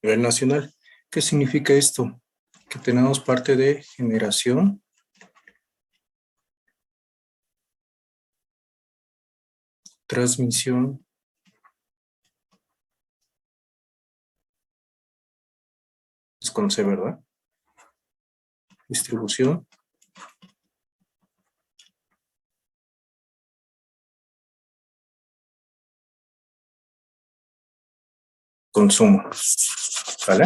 nivel nacional. ¿Qué significa esto? Que tenemos parte de generación, transmisión, es con C, ¿verdad? Distribución, consumo. ¿Vale?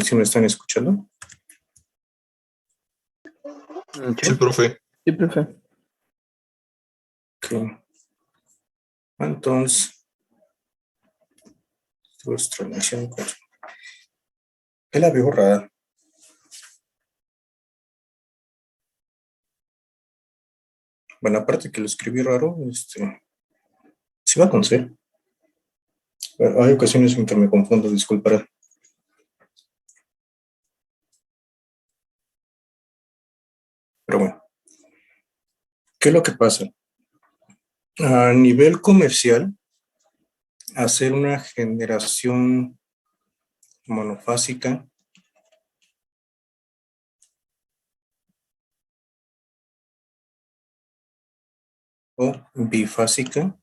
¿Sí me están escuchando? Sí, profe. Sí, profe. Ok. Entonces, transmisión, consumo. ¿Qué la veo rara? Bueno, aparte que lo escribí raro, sí va con C. Hay ocasiones en que me confundo, disculpará. Pero bueno, ¿qué es lo que pasa? A nivel comercial, hacer una generación monofásica o bifásica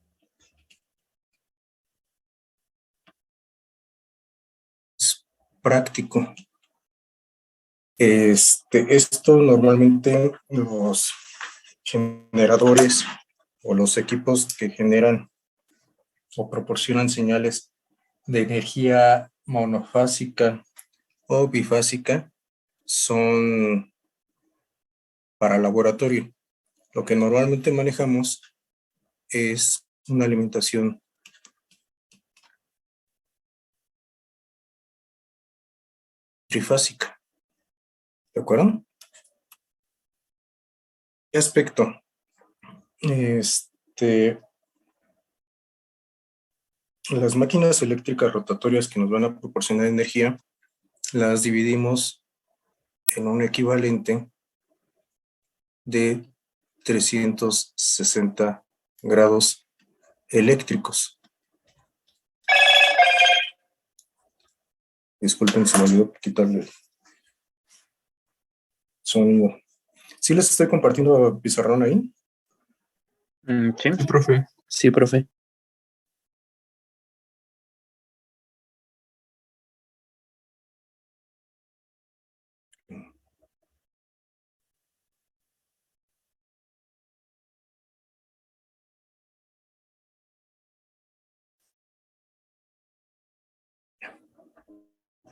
es práctico. Esto normalmente los generadores o los equipos que generan o proporcionan señales de energía monofásica o bifásica son para laboratorio. Lo que normalmente manejamos es una alimentación trifásica. ¿De acuerdo? ¿Qué aspecto? Las máquinas eléctricas rotatorias que nos van a proporcionar energía, las dividimos en un equivalente de 360 grados eléctricos. Disculpen, se me olvidó quitarle el sonido. ¿Sí les estoy compartiendo pizarrón ahí? Sí. Sí, profe. Sí, profe.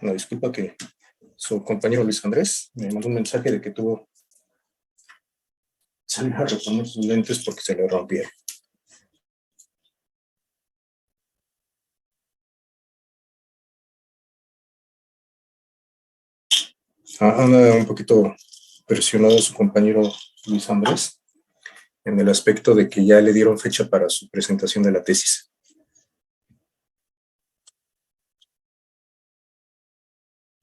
Una disculpa que su compañero Luis Andrés me mandó un mensaje de que tuvo salir a reponer sus lentes porque se le rompieron. Anda un poquito presionado su compañero Luis Andrés en el aspecto de que ya le dieron fecha para su presentación de la tesis.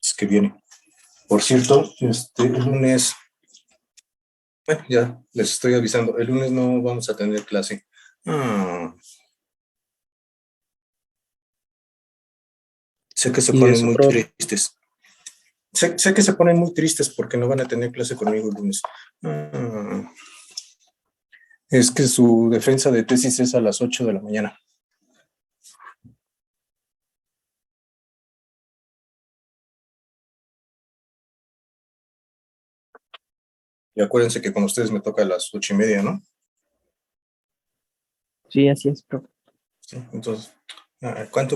Es que viene. Por cierto, el lunes, bueno, ya les estoy avisando, el lunes no vamos a tener clase. Sé que se ¿Y ponen eso, muy profe? tristes. Sé que se ponen muy tristes porque no van a tener clase conmigo el lunes. Es que su defensa de tesis es a las 8 de la mañana. Y acuérdense que con ustedes me toca a las 8:30, ¿no? Sí, así es, profe. Sí, entonces,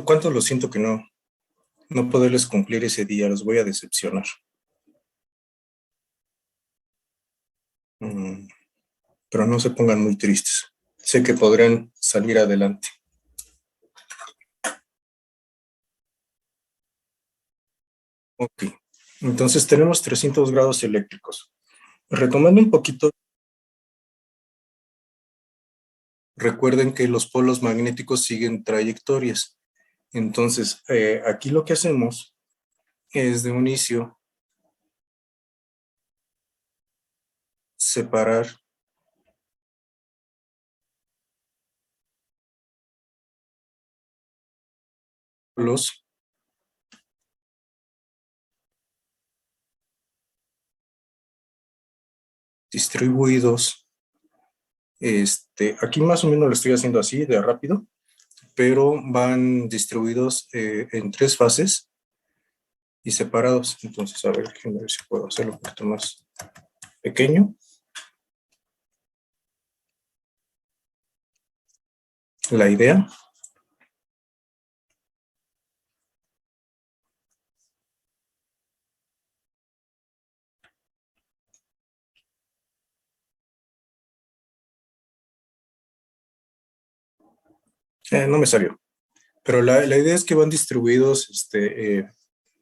¿cuánto lo siento que no poderles cumplir ese día? Los voy a decepcionar. Pero no se pongan muy tristes. Sé que podrán salir adelante. Ok, entonces tenemos 300 grados eléctricos. Retomando un poquito, recuerden que los polos magnéticos siguen trayectorias. Entonces, aquí lo que hacemos es de inicio separar los distribuidos. Aquí más o menos lo estoy haciendo así de rápido, pero van distribuidos en 3 fases y separados. Entonces, a ver, déjenme ver si puedo hacerlo un poquito más pequeño. La idea no me salió, pero la idea es que van distribuidos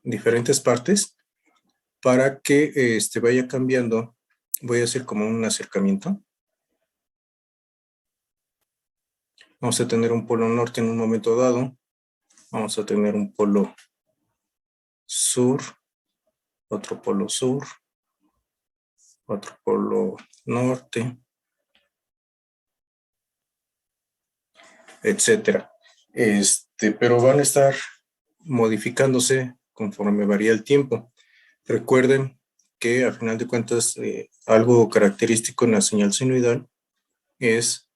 diferentes partes para que vaya cambiando. Voy a hacer como un acercamiento. Vamos a tener un polo norte en un momento dado. Vamos a tener un polo sur, otro polo sur, otro polo norte, etcétera. Pero van a estar modificándose conforme varía el tiempo. Recuerden que a final de cuentas algo característico en la señal senoidal es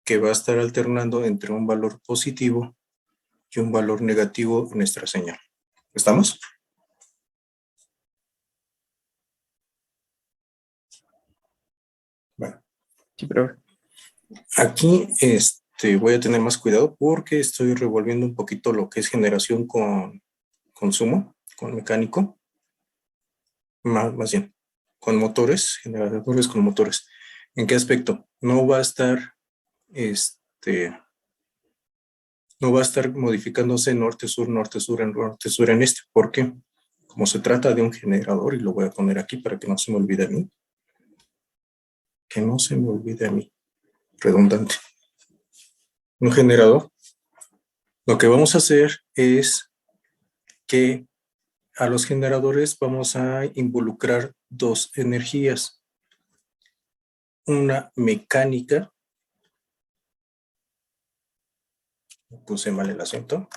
que va a estar alternando entre un valor positivo y un valor negativo en nuestra señal. ¿Estamos? Bueno. Sí, profe. Aquí voy a tener más cuidado porque estoy revolviendo un poquito lo que es generación con consumo, con mecánico, más bien, con motores, generadores con motores. ¿En qué aspecto? No va a estar modificándose norte-sur, norte-sur, norte-sur en este. ¿Por qué? Como se trata de un generador, y lo voy a poner aquí para que no se me olvide a mí. Que no se me olvide a mí. Redundante. Un generador. Lo que vamos a hacer es que a los generadores vamos a involucrar 2 energías. Una mecánica. Puse mal el acento.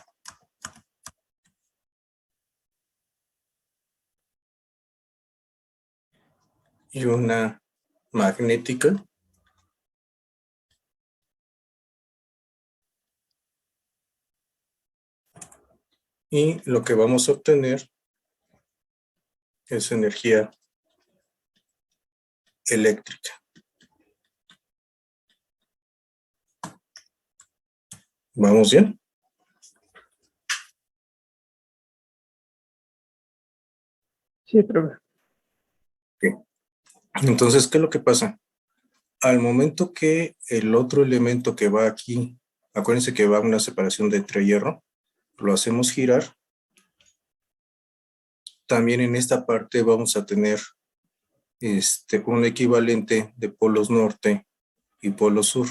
Y una magnética. Y lo que vamos a obtener es energía eléctrica. ¿Vamos bien? Sí, profe. Okay. Entonces, ¿qué es lo que pasa? Al momento que el otro elemento que va aquí, acuérdense que va una separación de entre hierro, lo hacemos girar. También en esta parte vamos a tener un equivalente de polos norte y polo sur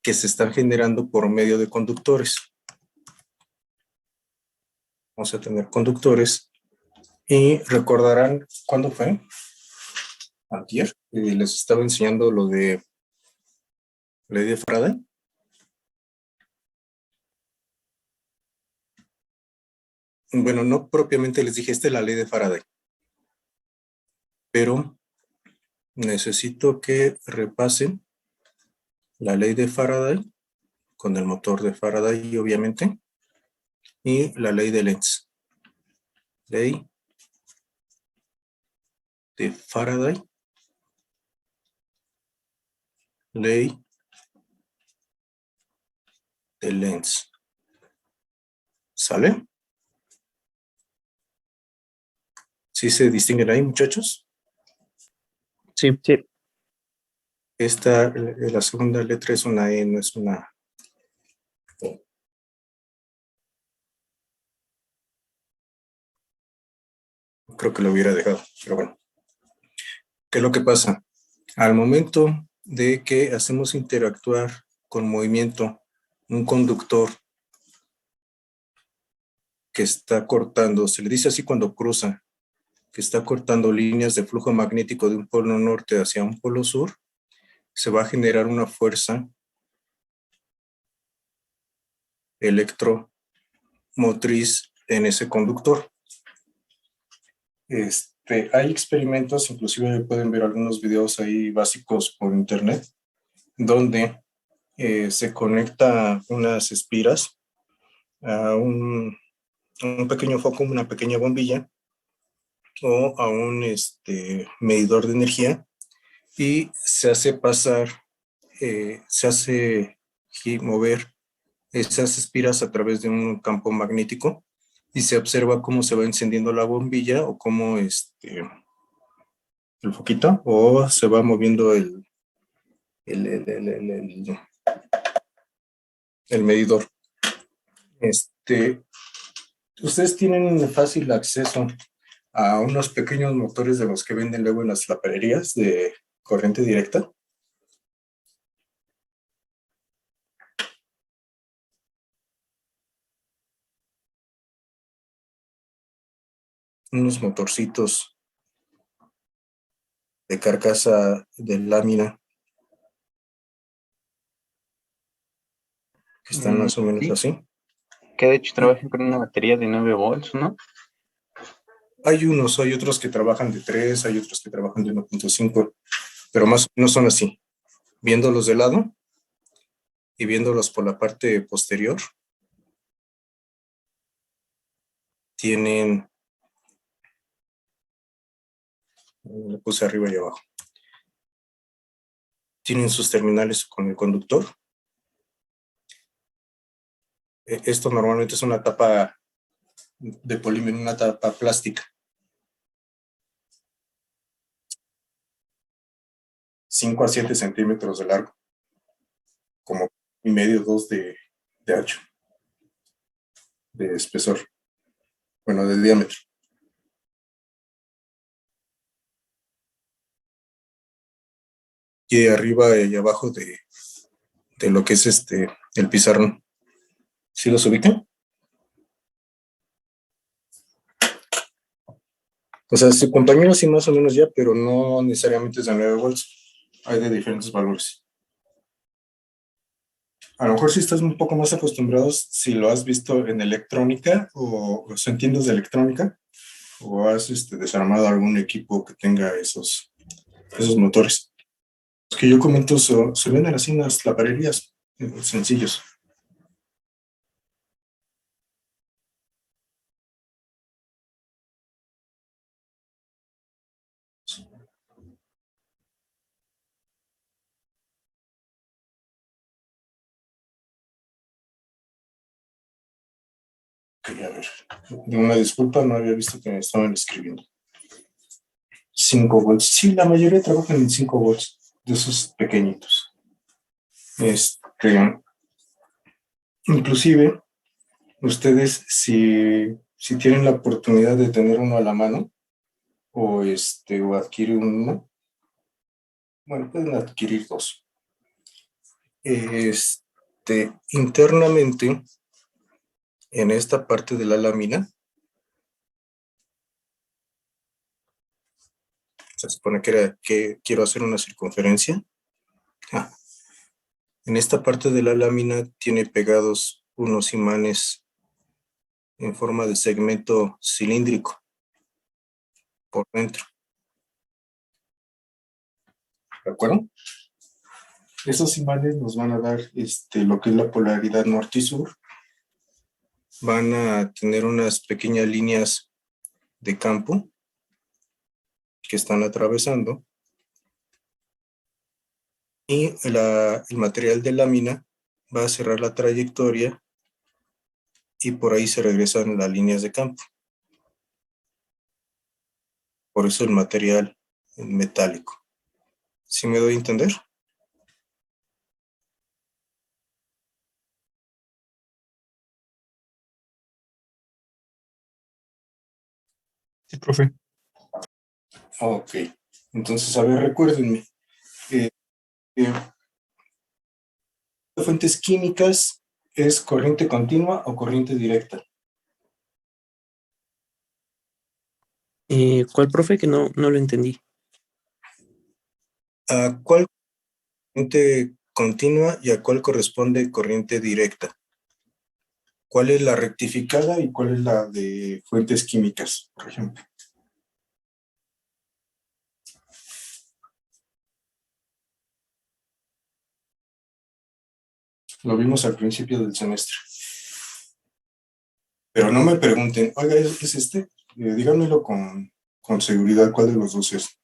que se están generando por medio de conductores. Vamos a tener conductores y recordarán cuándo fue, antier, les estaba enseñando lo de ley de Faraday. Bueno, no propiamente les dije, esta es la ley de Faraday, pero necesito que repasen la ley de Faraday con el motor de Faraday, obviamente, y la ley de Lenz. Ley de Faraday, ley de Lenz. ¿Sale? ¿Sí se distinguen ahí, muchachos? Sí, sí. Esta, la segunda letra es una E, no es una O. Creo que lo hubiera dejado, pero bueno. ¿Qué es lo que pasa? Al momento de que hacemos interactuar con movimiento un conductor que está cortando, se le dice así cuando cruza, que está cortando líneas de flujo magnético de un polo norte hacia un polo sur, se va a generar una fuerza electromotriz en ese conductor. Hay experimentos, inclusive pueden ver algunos videos ahí básicos por internet, donde se conecta unas espiras a un pequeño foco, una pequeña bombilla, o a un medidor de energía, y se hace pasar, se hace mover esas espiras a través de un campo magnético, y se observa cómo se va encendiendo la bombilla o cómo el foquito, o se va moviendo el medidor. Ustedes tienen fácil acceso a unos pequeños motores de los que venden luego en las laparerías de corriente directa. Unos motorcitos de carcasa de lámina que están más o menos Sí. así. Que de hecho trabajan con una batería de 9 volts, ¿no? Hay otros que trabajan de 3, hay otros que trabajan de 1.5, pero más o menos son así. Viéndolos de lado y viéndolos por la parte posterior, tienen, le puse arriba y abajo, tienen sus terminales con el conductor. Esto normalmente es una tapa de polímero, una tapa plástica. 5 a 7 centímetros de largo, como 1,5, 2 de ancho, de espesor, bueno, de diámetro. Y arriba y abajo de lo que es el pizarrón. ¿Sí los ubican? O sea, su compañero sí más o menos ya, pero no necesariamente es de 9 volts. Hay de diferentes valores. A lo mejor si estás un poco más acostumbrados, si lo has visto en electrónica o entiendes de electrónica, o has desarmado algún equipo que tenga esos motores. Los que yo comento se venden así en las laparerías, sencillos. Ok, a ver. Una disculpa, no había visto que me estaban escribiendo. 5 volts. Sí, la mayoría trabajan en 5 volts, de esos pequeñitos. Inclusive, ustedes, si tienen la oportunidad de tener uno a la mano, o adquirir uno, bueno, pueden adquirir dos. Internamente, en esta parte de la lámina, se supone que quiero hacer una circunferencia. En esta parte de la lámina tiene pegados unos imanes en forma de segmento cilíndrico por dentro. ¿De acuerdo? Esos imanes nos van a dar lo que es la polaridad norte y sur. Van a tener unas pequeñas líneas de campo que están atravesando, y el material de lámina va a cerrar la trayectoria y por ahí se regresan las líneas de campo. Por eso el material metálico. ¿Sí me doy a entender? Sí, profe. Ok. Entonces, a ver, recuérdenme. Fuentes químicas ¿Es corriente continua o corriente directa? ¿Cuál, profe? Que no lo entendí. ¿A cuál corriente continua y a cuál corresponde corriente directa? ¿Cuál es la rectificada y cuál es la de fuentes químicas, por ejemplo? Lo vimos al principio del semestre. Pero no me pregunten, oiga, ¿es este? Díganmelo con seguridad cuál de los dos es.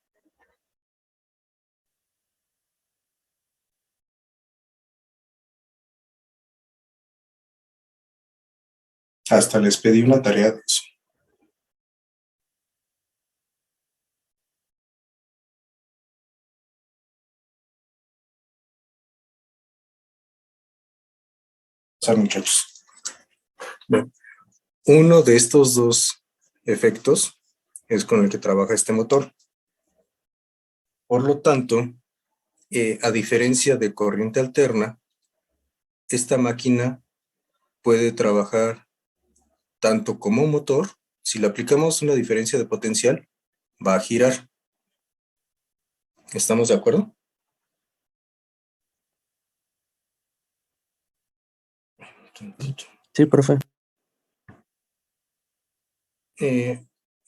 Hasta les pedí una tarea de eso. O sea, muchachos. Bien. Uno de estos dos efectos es con el que trabaja este motor. Por lo tanto, a diferencia de corriente alterna, esta máquina puede trabajar tanto como motor. Si le aplicamos una diferencia de potencial, va a girar. ¿Estamos de acuerdo? Sí, profe.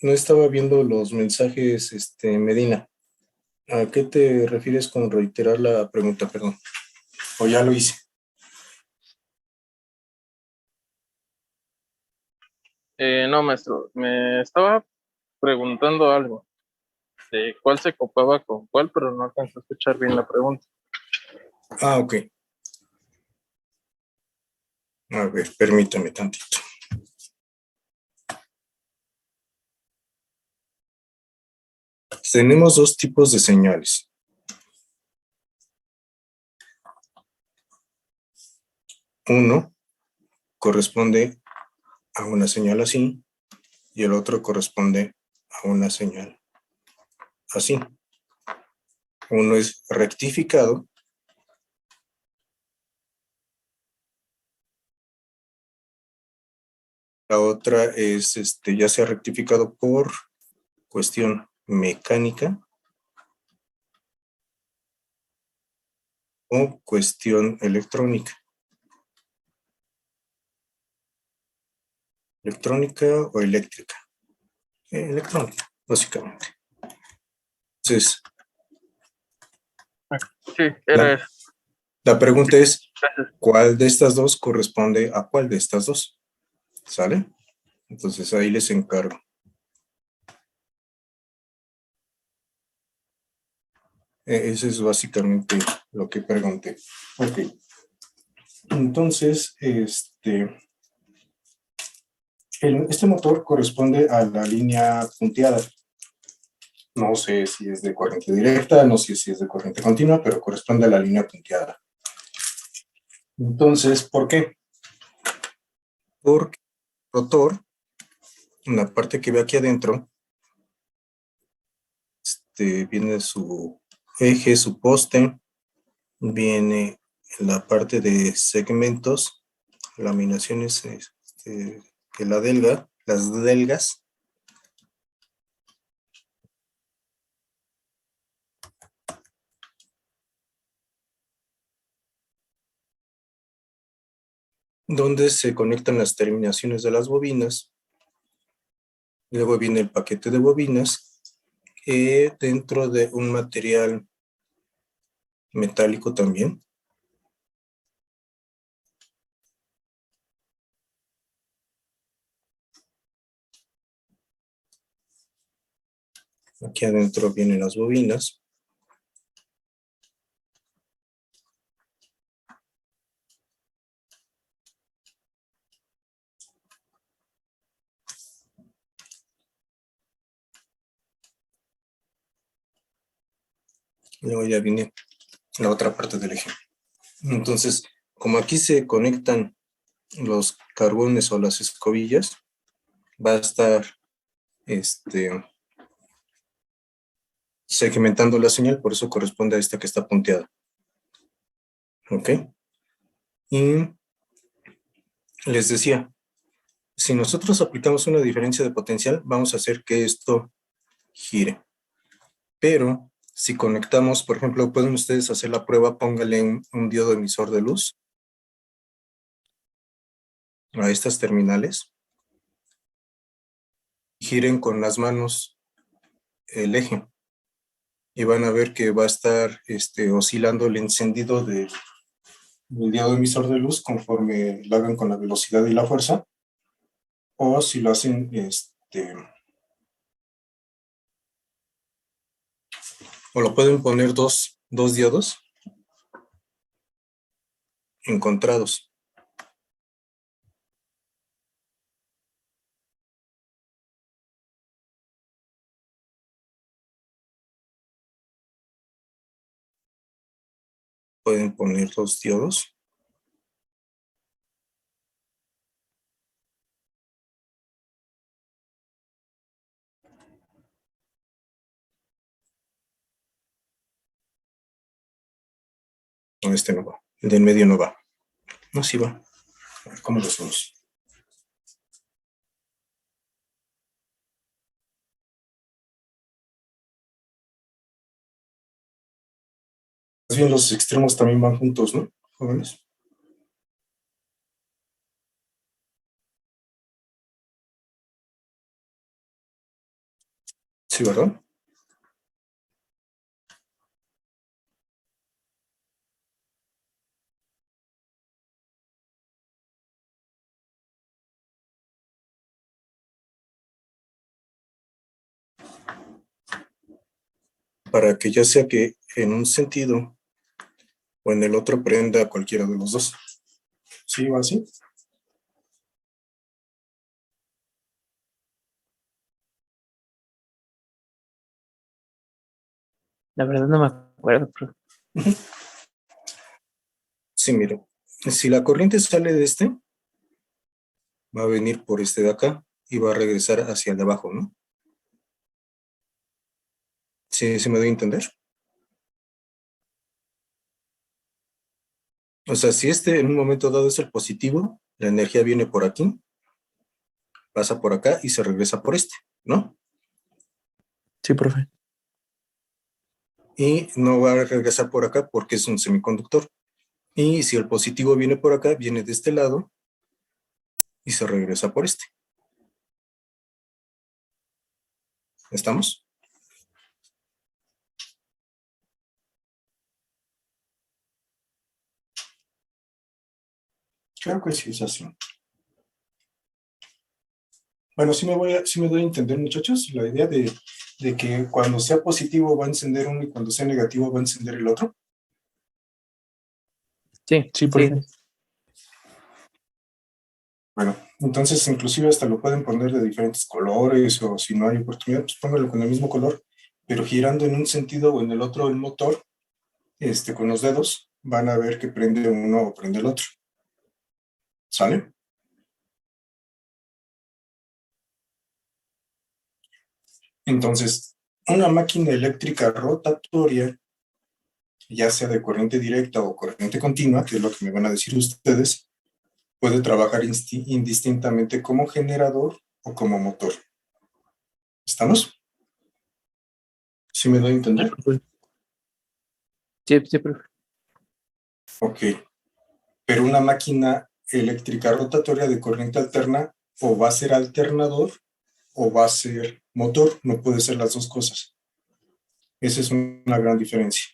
No estaba viendo los mensajes, Medina. ¿A qué te refieres con reiterar la pregunta, perdón? O ya lo hice. No, maestro, me estaba preguntando algo de cuál se copaba con cuál, pero no alcanzo a escuchar bien la pregunta. Ah, ok. A ver, permítame tantito. Tenemos dos tipos de señales. Uno corresponde a una señal así y el otro corresponde a una señal así. Uno es rectificado la otra es ya sea rectificado por cuestión mecánica o cuestión electrónica. Electrónica o eléctrica. Electrónica, básicamente. Entonces, Sí, era eso. la pregunta es, Gracias. ¿cuál de estas dos corresponde a cuál de estas dos? ¿Sale? Entonces ahí les encargo. Eso es básicamente lo que pregunté. Ok. Entonces, este motor corresponde a la línea punteada. No sé si es de corriente directa, no sé si es de corriente continua, pero corresponde a la línea punteada. Entonces, ¿por qué? Porque el rotor, en la parte que ve aquí adentro, viene su eje, su poste, viene la parte de segmentos, laminaciones, que la delga, las delgas, donde se conectan las terminaciones de las bobinas. Luego viene el paquete de bobinas, dentro de un material metálico también. Aquí adentro vienen las bobinas. Luego ya viene la otra parte del eje. Entonces, como aquí se conectan los carbones o las escobillas, va a estar segmentando la señal, por eso corresponde a esta que está punteada. ¿Ok? Y les decía, si nosotros aplicamos una diferencia de potencial, vamos a hacer que esto gire. Pero si conectamos, por ejemplo, pueden ustedes hacer la prueba, póngale un diodo emisor de luz a estas terminales. Giren con las manos el eje y van a ver que va a estar oscilando el encendido del diodo emisor de luz conforme lo hagan con la velocidad y la fuerza, o si lo hacen o lo pueden poner dos diodos encontrados. Pueden poner dos diodos. No, no va. El del medio no va. No, sí va. A ver cómo lo hacemos. Más bien los extremos también van juntos, ¿no, jóvenes? Sí, ¿verdad? Para que ya sea que en un sentido o en el otro prenda cualquiera de los dos. ¿Sí va así? La verdad no me acuerdo, profe. Sí, mire. Si la corriente sale de va a venir por de acá y va a regresar hacia el de abajo, ¿no? ¿Sí, me doy a entender? O sea, si en un momento dado es el positivo, la energía viene por aquí, pasa por acá y se regresa por ¿no? Sí, profe. Y no va a regresar por acá porque es un semiconductor. Y si el positivo viene por acá, viene de este lado y se regresa por ¿Estamos? Creo que sí es así. Bueno, sí me doy a entender, muchachos, la idea de que cuando sea positivo va a encender uno y cuando sea negativo va a encender el otro. Sí, Sí, profe. Bueno, entonces inclusive hasta lo pueden poner de diferentes colores o si no hay oportunidad, pues póngalo con el mismo color, pero girando en un sentido o en el otro el motor, con los dedos, van a ver que prende uno o prende el otro. ¿Sale? Entonces, una máquina eléctrica rotatoria, ya sea de corriente directa o corriente continua, que es lo que me van a decir ustedes, puede trabajar indistintamente como generador o como motor. ¿Estamos? ¿Sí me doy a Sí, entender? profe. Sí, profe. Ok. Pero una máquina eléctrica rotatoria de corriente alterna o va a ser alternador o va a ser motor, no puede ser las dos cosas. Esa es una gran diferencia.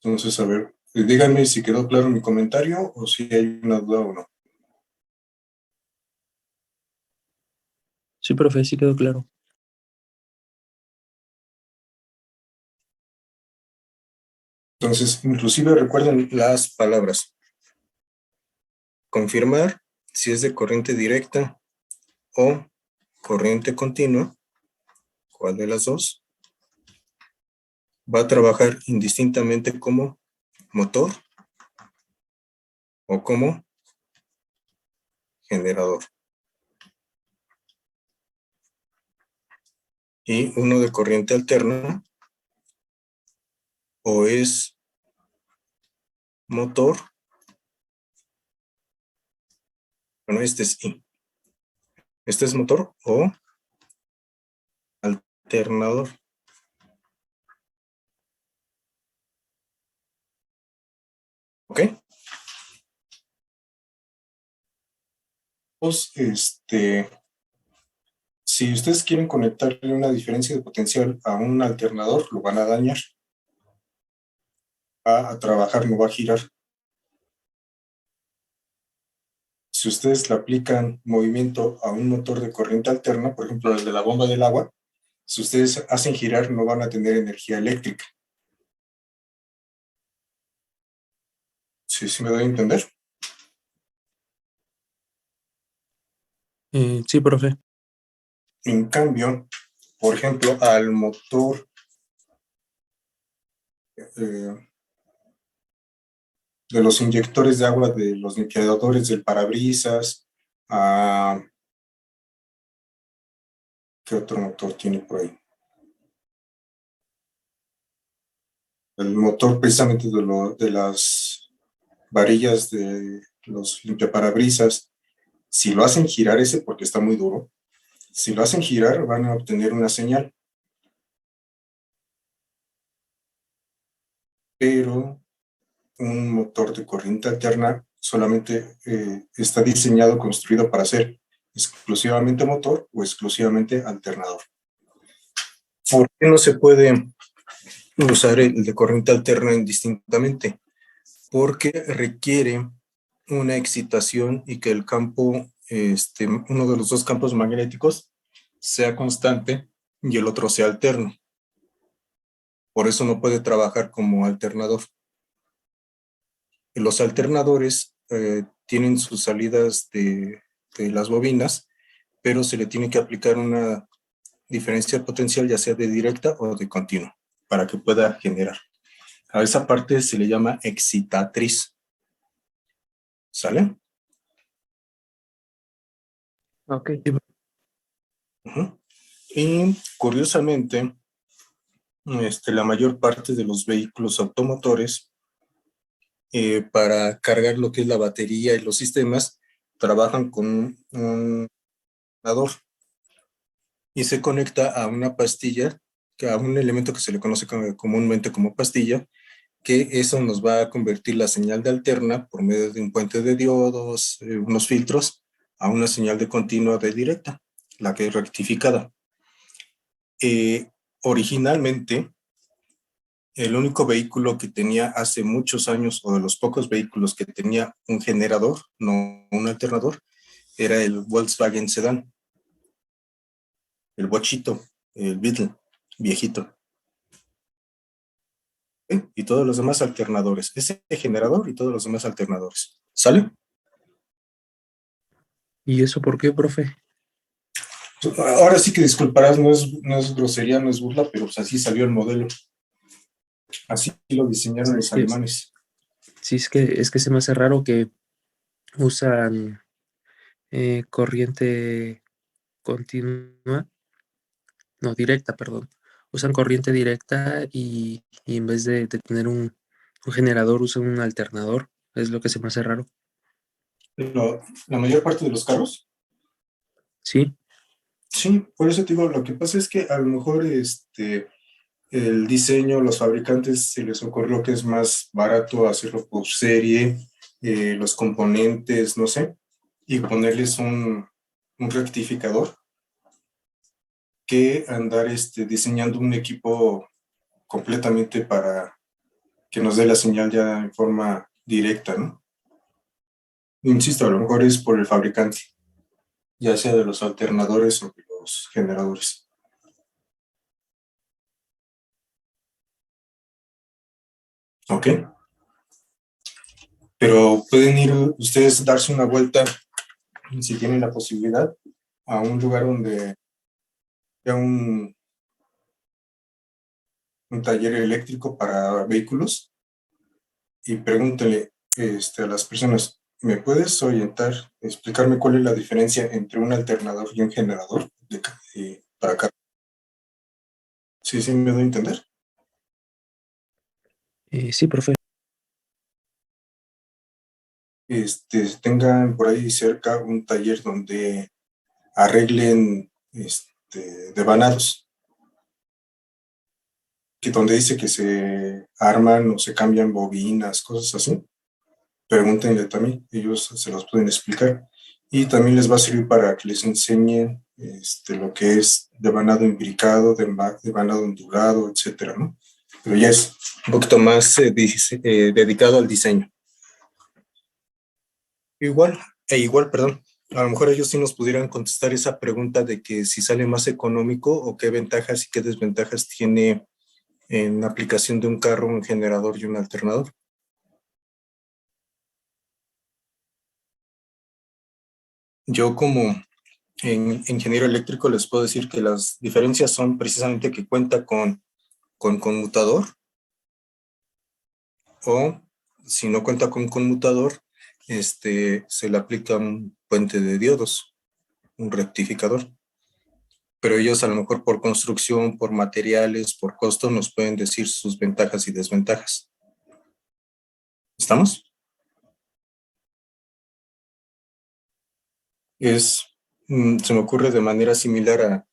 Entonces, a ver, díganme si quedó claro mi comentario o si hay una duda o no. Sí, profe, sí quedó claro. Entonces, inclusive recuerden las palabras. Confirmar si es de corriente directa o corriente continua, ¿cuál de las dos? Va a trabajar indistintamente como motor o como generador. Y uno de corriente alterna o es motor Bueno, este es I. Este es motor o alternador. ¿Ok? Pues, si ustedes quieren conectarle una diferencia de potencial a un alternador, lo van a dañar. Va a trabajar, no va a girar. Si ustedes le aplican movimiento a un motor de corriente alterna, por ejemplo, el de la bomba del agua, si ustedes hacen girar, no van a tener energía eléctrica. ¿Sí me doy a entender? Sí, profe. En cambio, por ejemplo, al motor de los inyectores de agua, de los limpiadores del parabrisas, ¿qué otro motor tiene por ahí? El motor precisamente de las varillas de los limpiaparabrisas, si lo hacen girar ese porque está muy duro, si lo hacen girar van a obtener una señal. Pero un motor de corriente alterna solamente está diseñado, construido para ser exclusivamente motor o exclusivamente alternador. ¿Por qué no se puede usar el de corriente alterna indistintamente? Porque requiere una excitación y que el campo, uno de los dos campos magnéticos sea constante y el otro sea alterno. Por eso no puede trabajar como alternador. Los alternadores tienen sus salidas de las bobinas, pero se le tiene que aplicar una diferencia potencial, ya sea de directa o de continua, para que pueda generar. A esa parte se le llama excitatriz. ¿Sale? Ok. Uh-huh. Y curiosamente, la mayor parte de los vehículos automotores, para cargar lo que es la batería y los sistemas, trabajan con un alternador y se conecta a una pastilla, a un elemento que se le conoce comúnmente como pastilla, que eso nos va a convertir la señal de alterna por medio de un puente de diodos, unos filtros, a una señal de continua de directa, la que es rectificada. Originalmente, el único vehículo que tenía hace muchos años, o de los pocos vehículos que tenía un generador, no un alternador, era el Volkswagen Sedán, el bochito, el Beetle, viejito. Y todos los demás alternadores. Ese generador y todos los demás alternadores. ¿Sale? ¿Y eso por qué, profe? Ahora sí que disculparás, no es grosería, no es burla, pero pues así salió el modelo. Así lo diseñaron los alemanes. Sí, es que se me hace raro que usan corriente continua, no, directa, perdón. Usan corriente directa y en vez de tener un generador usan un alternador. Es lo que se me hace raro. La mayor parte de los carros. Sí, Sí, por eso te digo, lo que pasa es que a lo mejor el diseño, los fabricantes se les ocurrió que es más barato hacerlo por serie, los componentes, no sé, y ponerles un rectificador que andar diseñando un equipo completamente para que nos dé la señal ya en forma directa, ¿no? Insisto, a lo mejor es por el fabricante, ya sea de los alternadores o de los generadores. ¿Ok? Pero pueden ir ustedes darse una vuelta, si tienen la posibilidad, a un lugar donde haya un taller eléctrico para vehículos y pregúntenle a las personas, ¿me puedes orientar, explicarme cuál es la diferencia entre un alternador y un generador para carro? ¿Sí me doy a entender? sí, profe. tengan por ahí cerca un taller donde arreglen devanados, que donde dice que se arman o se cambian bobinas, cosas así. Pregúntenle también, ellos se los pueden explicar. Y también les va a servir para que les enseñen lo que es devanado imbricado, devanado ondulado, etcétera, ¿no? Pero ya es un poquito más dedicado al diseño. Igual, perdón, a lo mejor ellos sí nos pudieran contestar esa pregunta de que si sale más económico o qué ventajas y qué desventajas tiene en la aplicación de un carro, un generador y un alternador. Yo como ingeniero eléctrico les puedo decir que las diferencias son precisamente que cuenta con conmutador, o si no cuenta con conmutador, se le aplica un puente de diodos, un rectificador. Pero ellos a lo mejor por construcción, por materiales, por costo, nos pueden decir sus ventajas y desventajas. ¿Estamos? Se me ocurre de manera similar a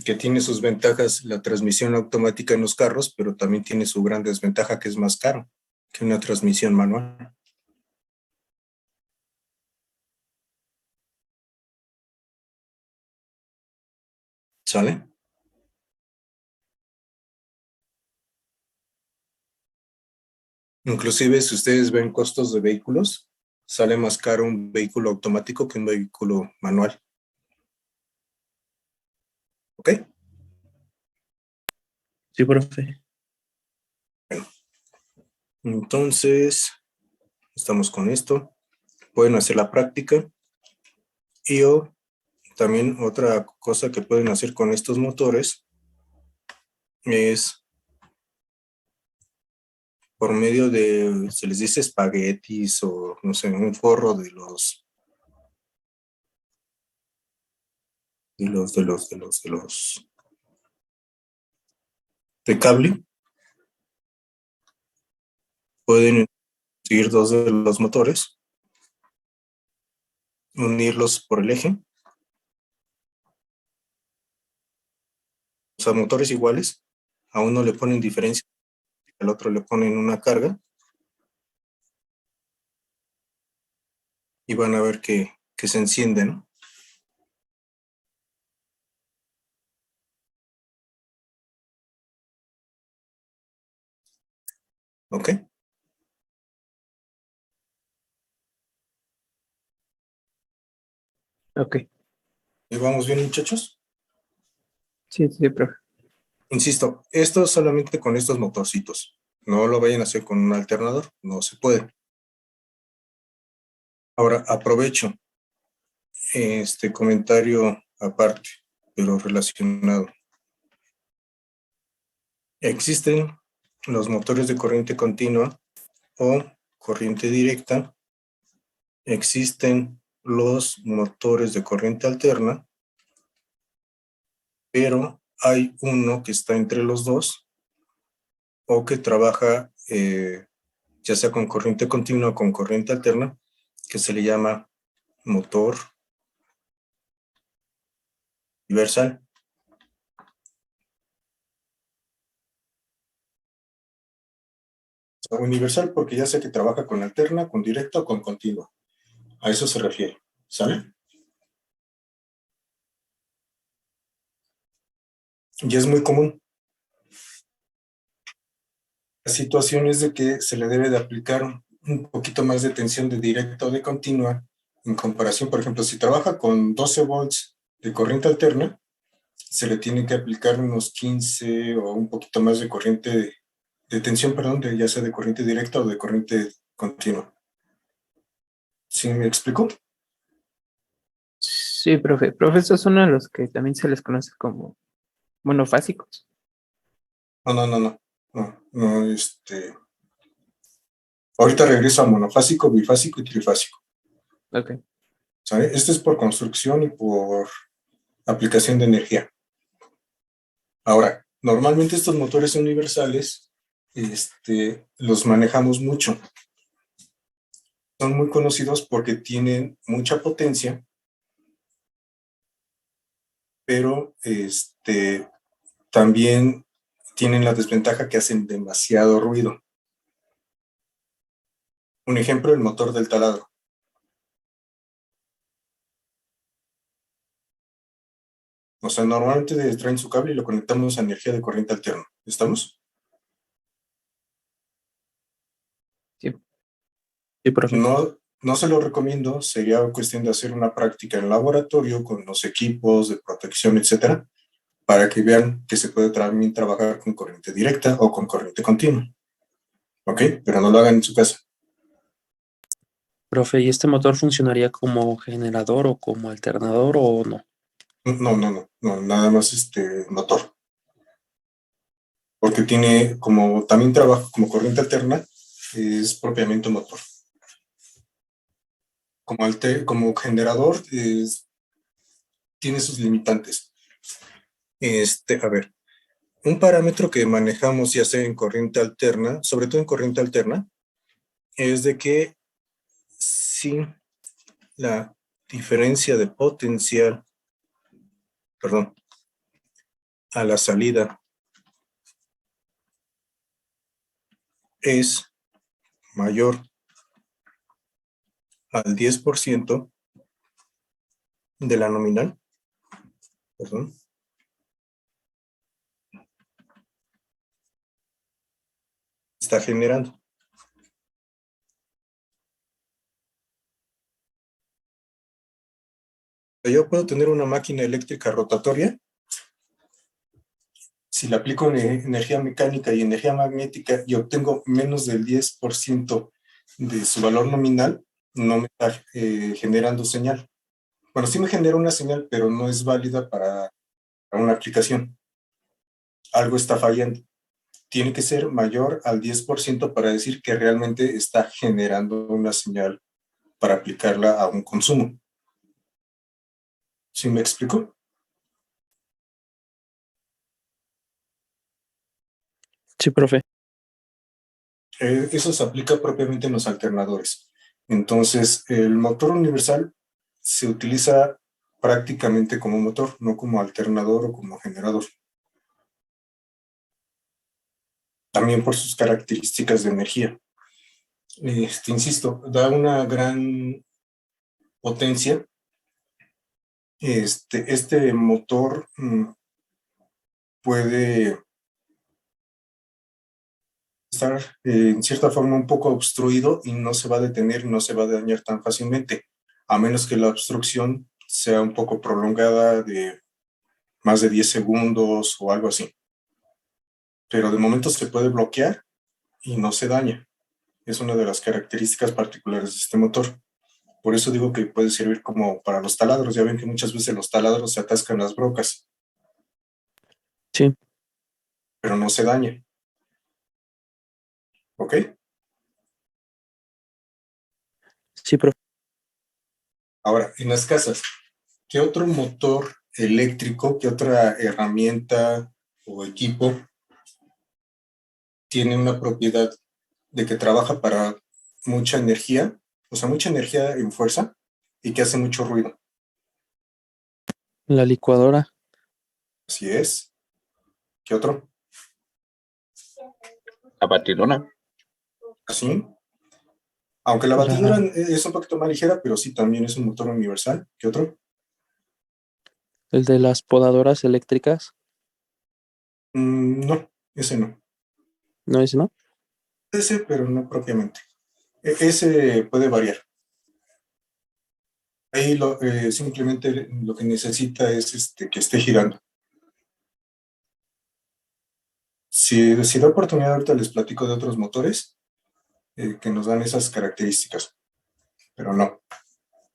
que tiene sus ventajas la transmisión automática en los carros, pero también tiene su gran desventaja que es más caro que una transmisión manual. ¿Sale? Inclusive si ustedes ven costos de vehículos, sale más caro un vehículo automático que un vehículo manual. ¿Ok? Sí, profe. Entonces, estamos con esto. Pueden hacer la práctica. Y también otra cosa que pueden hacer con estos motores es por medio de, se les dice espaguetis o no sé, un forro de cable. Pueden seguir dos de los motores, unirlos por el eje. O sea, motores iguales, a uno le ponen diferencia, al otro le ponen una carga y van a ver que se enciende, ¿no? ¿Ok? Ok. ¿Y vamos bien, muchachos? Sí, sí, profe. Insisto, esto solamente con estos motorcitos. No lo vayan a hacer con un alternador, no se puede. Ahora, aprovecho este comentario aparte, pero relacionado. Existen los motores de corriente continua o corriente directa. Existen los motores de corriente alterna, pero hay uno que está entre los dos o que trabaja ya sea con corriente continua o con corriente alterna, que se le llama motor universal. Universal porque ya sea que trabaja con alterna, con directa o con continua. A eso se refiere, ¿sale? Y es muy común. La situación es de que se le debe de aplicar un poquito más de tensión de directa o de continua en comparación, por ejemplo, si trabaja con 12 volts de corriente alterna, se le tiene que aplicar unos 15 o un poquito más de corriente, de tensión, perdón, ya sea de corriente directa o de corriente continua. ¿Sí me explico? Sí, profe. Profe, estos son a los que también se les conoce como monofásicos. No, ahorita regreso a monofásico, bifásico y trifásico. Ok. ¿Sabe? Este es por construcción y por aplicación de energía. Ahora, normalmente estos motores universales los manejamos mucho. son muy conocidos porque tienen mucha potencia, pero también tienen la desventaja que hacen demasiado ruido. Un ejemplo, el motor del taladro. O sea, normalmente traen su cable y lo conectamos a energía de corriente alterna. ¿Estamos? Sí, profe. No se lo recomiendo, sería cuestión de hacer una práctica en laboratorio con los equipos de protección, etcétera, para que vean que se puede también trabajar con corriente directa o con corriente continua. ¿Ok? Pero no lo hagan en su casa. Profe, ¿y este motor funcionaría como generador o como alternador o no? No, nada más motor. Porque tiene, como también trabaja como corriente alterna, es propiamente un motor. Como generador, tiene sus limitantes. A ver, un parámetro que manejamos ya sea en corriente alterna, sobre todo en corriente alterna, es de que si la diferencia de potencial, perdón, a la salida es mayor al 10% de la nominal, perdón, está generando. Yo puedo tener una máquina eléctrica rotatoria. Si le aplico energía mecánica y energía magnética y obtengo menos del 10% de su valor nominal, no me está generando señal. Bueno, sí me genera una señal, pero no es válida para una aplicación. Algo está fallando. Tiene que ser mayor al 10% para decir que realmente está generando una señal para aplicarla a un consumo. ¿Sí me explico? Sí, profe. Eso se aplica propiamente en los alternadores. Entonces, el motor universal se utiliza prácticamente como motor, no como alternador o como generador. También por sus características de energía. Insisto, da una gran potencia. Este motor puede estar en cierta forma un poco obstruido y no se va a detener, no se va a dañar tan fácilmente, a menos que la obstrucción sea un poco prolongada de más de 10 segundos o algo así. Pero de momento se puede bloquear y no se daña. Es una de las características particulares de este motor. Por eso digo que puede servir como para los taladros. Ya ven que muchas veces los taladros se atascan las brocas. Sí. Pero no se daña. ¿Ok? Sí, profe. Ahora, en las casas, ¿qué otro motor eléctrico, qué otra herramienta o equipo tiene una propiedad de que trabaja para mucha energía, o sea, mucha energía en fuerza y que hace mucho ruido? La licuadora. Así es. ¿Qué otro? La batidora. Así. Aunque la batidora La, es un poquito más ligera, pero sí también es un motor universal. ¿Qué otro? el de las podadoras eléctricas. No, ese no. ¿No es, no? Ese, pero no propiamente. Ese puede variar. Ahí simplemente lo que necesita es que esté girando. Si da oportunidad, ahorita les platico de otros motores que nos dan esas características, pero no.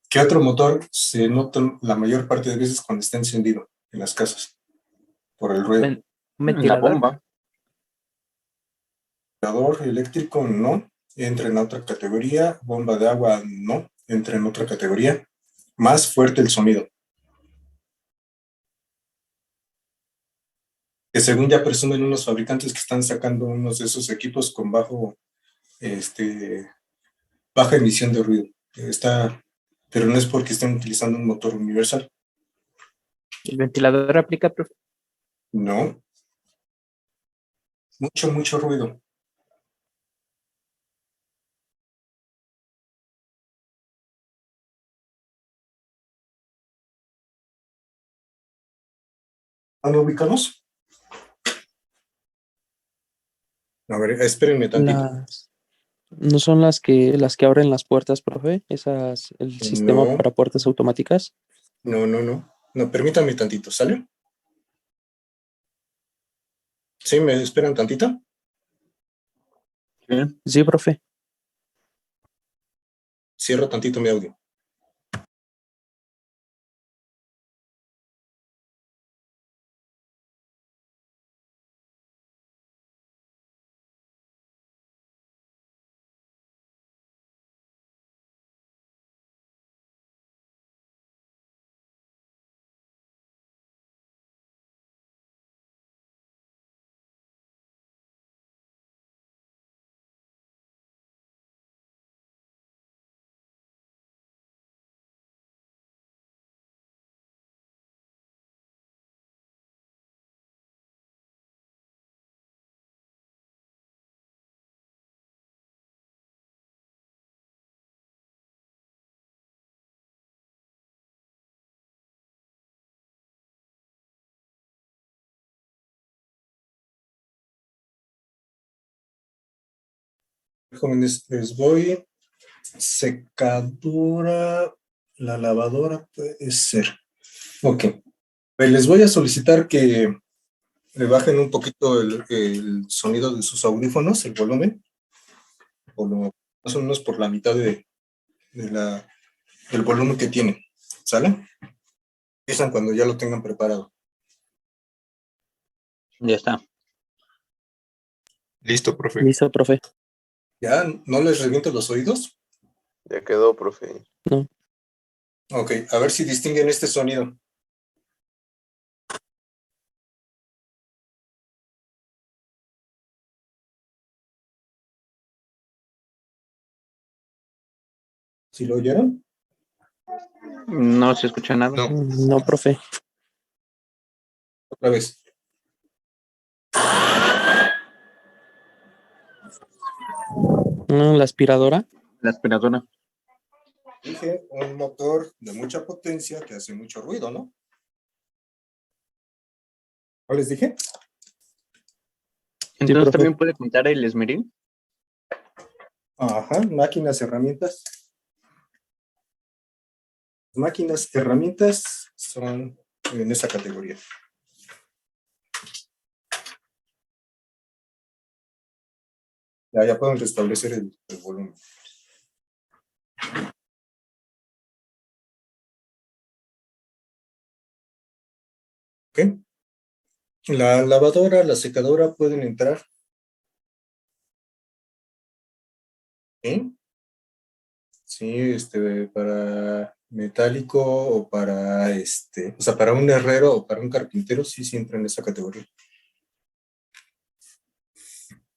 ¿Qué otro motor se nota la mayor parte de veces cuando está encendido en las casas? Por el ruido. Un La ventilador. bomba. Ventilador eléctrico, no. Entra en otra categoría. Bomba de agua, no. Entra en otra categoría. Más fuerte el sonido. Que según ya presumen unos fabricantes que están sacando unos de esos equipos con bajo baja emisión de ruido. Pero no es porque estén utilizando un motor universal. ¿El ventilador aplica, profe? No. Mucho ruido. ¿Están ubicados? A ver, espérenme tantito. ¿No son las que abren las puertas, profe? El sistema No, para puertas automáticas. no. No, permítanme tantito, ¿sale? ¿Sí? ¿Me esperan tantito? Sí. Sí, profe. Cierro tantito mi audio. Jóvenes, les voy. Secadora, la lavadora puede ser. Ok. Pues les voy a solicitar que le bajen un poquito el sonido de sus audífonos, el volumen, más o menos por la mitad del volumen que tienen. ¿Sale? Empiezan cuando ya lo tengan preparado. Ya está. Listo, profe. Listo, profe. ¿Ya no les reviento los oídos? Ya quedó, profe. No. Ok, a ver si distinguen este sonido. ¿Sí lo oyeron? No se escucha nada. No. No, profe. Otra vez. No, la aspiradora. La aspiradora. Dije, un motor de mucha potencia que hace mucho ruido, ¿no? ¿No les dije? Entonces profe. también puede contar el esmeril. Ajá, máquinas, herramientas. Máquinas, herramientas son en esa categoría. Ya pueden restablecer el volumen. ¿Ok? La lavadora, la secadora pueden entrar. ¿Sí? Sí, para metálico o para o sea, para un herrero o para un carpintero, sí entra en esa categoría.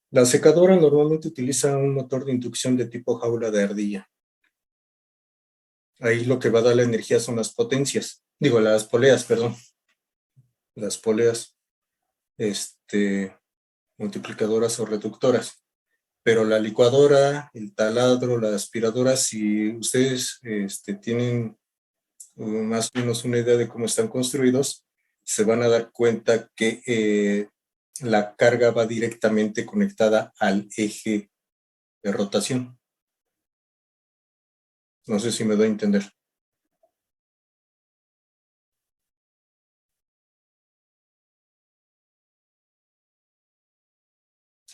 La secadora normalmente utiliza un motor de inducción de tipo jaula de ardilla. Ahí lo que va a dar la energía son las potencias. Digo, las poleas, perdón. Las poleas, multiplicadoras o reductoras. Pero la licuadora, el taladro, la aspiradora, si ustedes tienen más o menos una idea de cómo están construidos, se van a dar cuenta que la carga va directamente conectada al eje de rotación. No sé si me doy a entender.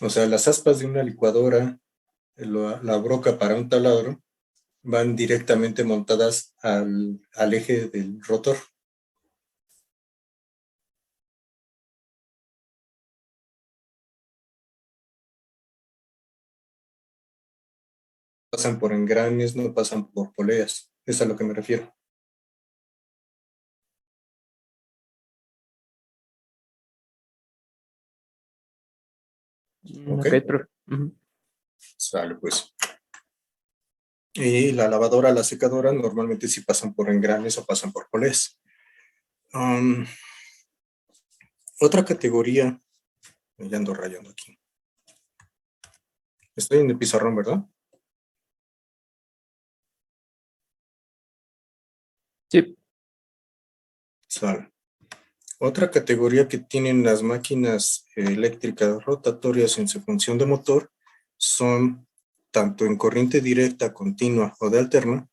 O sea, las aspas de una licuadora, la broca para un taladro, van directamente montadas al eje del rotor. Pasan por engranes, no pasan por poleas. Es a lo que me refiero. Ok. Ok, profe. Ujú. Sale, pues. Y la lavadora, la secadora, normalmente sí pasan por engranes o pasan por polés. Otra categoría, ya ando rayando aquí. Estoy en el pizarrón, ¿verdad? Sí. Sale. Otra categoría que tienen las máquinas eléctricas rotatorias en su función de motor son tanto en corriente directa, continua o de alterna.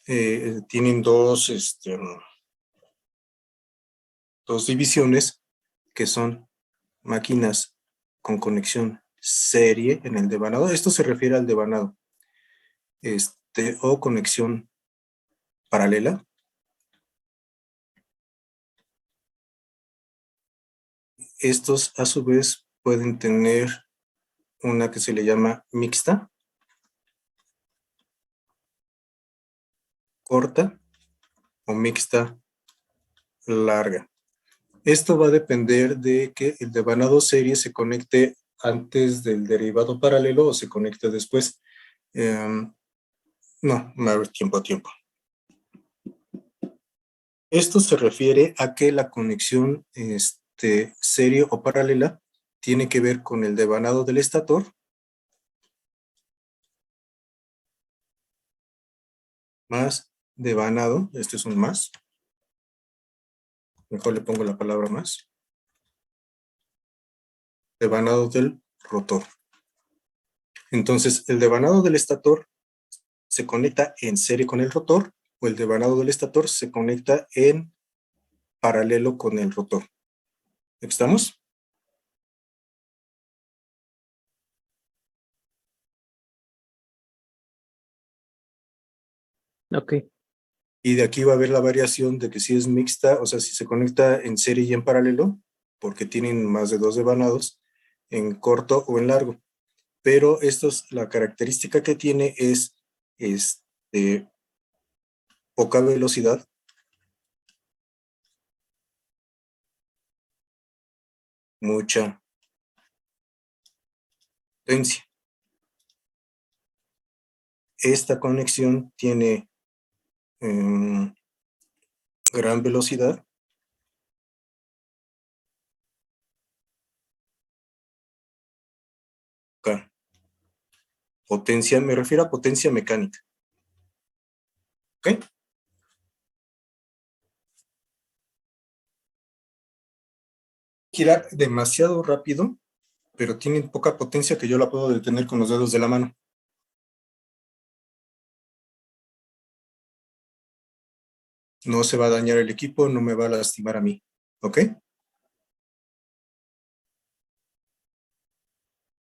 Tienen dos divisiones que son máquinas con conexión serie en el devanado. Esto se refiere al devanado. O conexión paralela. Estos a su vez pueden tener una que se le llama mixta, corta o mixta larga. Esto va a depender de que el devanado serie se conecte antes del derivado paralelo o se conecte después. No, tiempo a tiempo. Esto se refiere a que la conexión serie o paralela tiene que ver con el devanado del estator más devanado, este es un más, mejor le pongo la palabra más, devanado del rotor. Entonces, el devanado del estator se conecta en serie con el rotor o el devanado del estator se conecta en paralelo con el rotor. ¿Estamos? Ok. Y de aquí va a haber la variación de que si es mixta, o sea, si se conecta en serie y en paralelo, porque tienen más de dos devanados, en corto o en largo. Pero la característica que tiene es poca velocidad, mucha potencia. Esta conexión tiene gran velocidad, potencia, me refiero a potencia mecánica. ¿Ok? Girar demasiado rápido, pero tienen poca potencia que yo la puedo detener con los dedos de la mano. No se va a dañar el equipo, no me va a lastimar a mí. ¿Ok?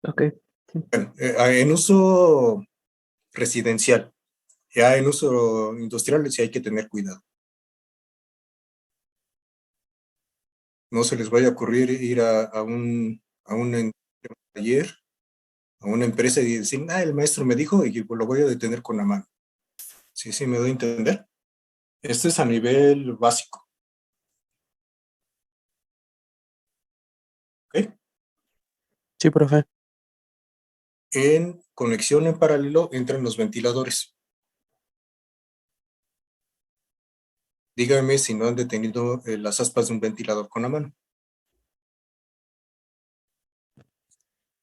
Ok. Sí. Bueno, en uso residencial, ya en uso industrial sí hay que tener cuidado. No se les vaya a ocurrir ir a un taller, a una empresa y decir, el maestro me dijo y lo voy a detener con la mano. Sí, me doy a entender. Este es a nivel básico. ¿Ok? Sí, profe. En conexión en paralelo entran los ventiladores. Dígame si no han detenido las aspas de un ventilador con la mano.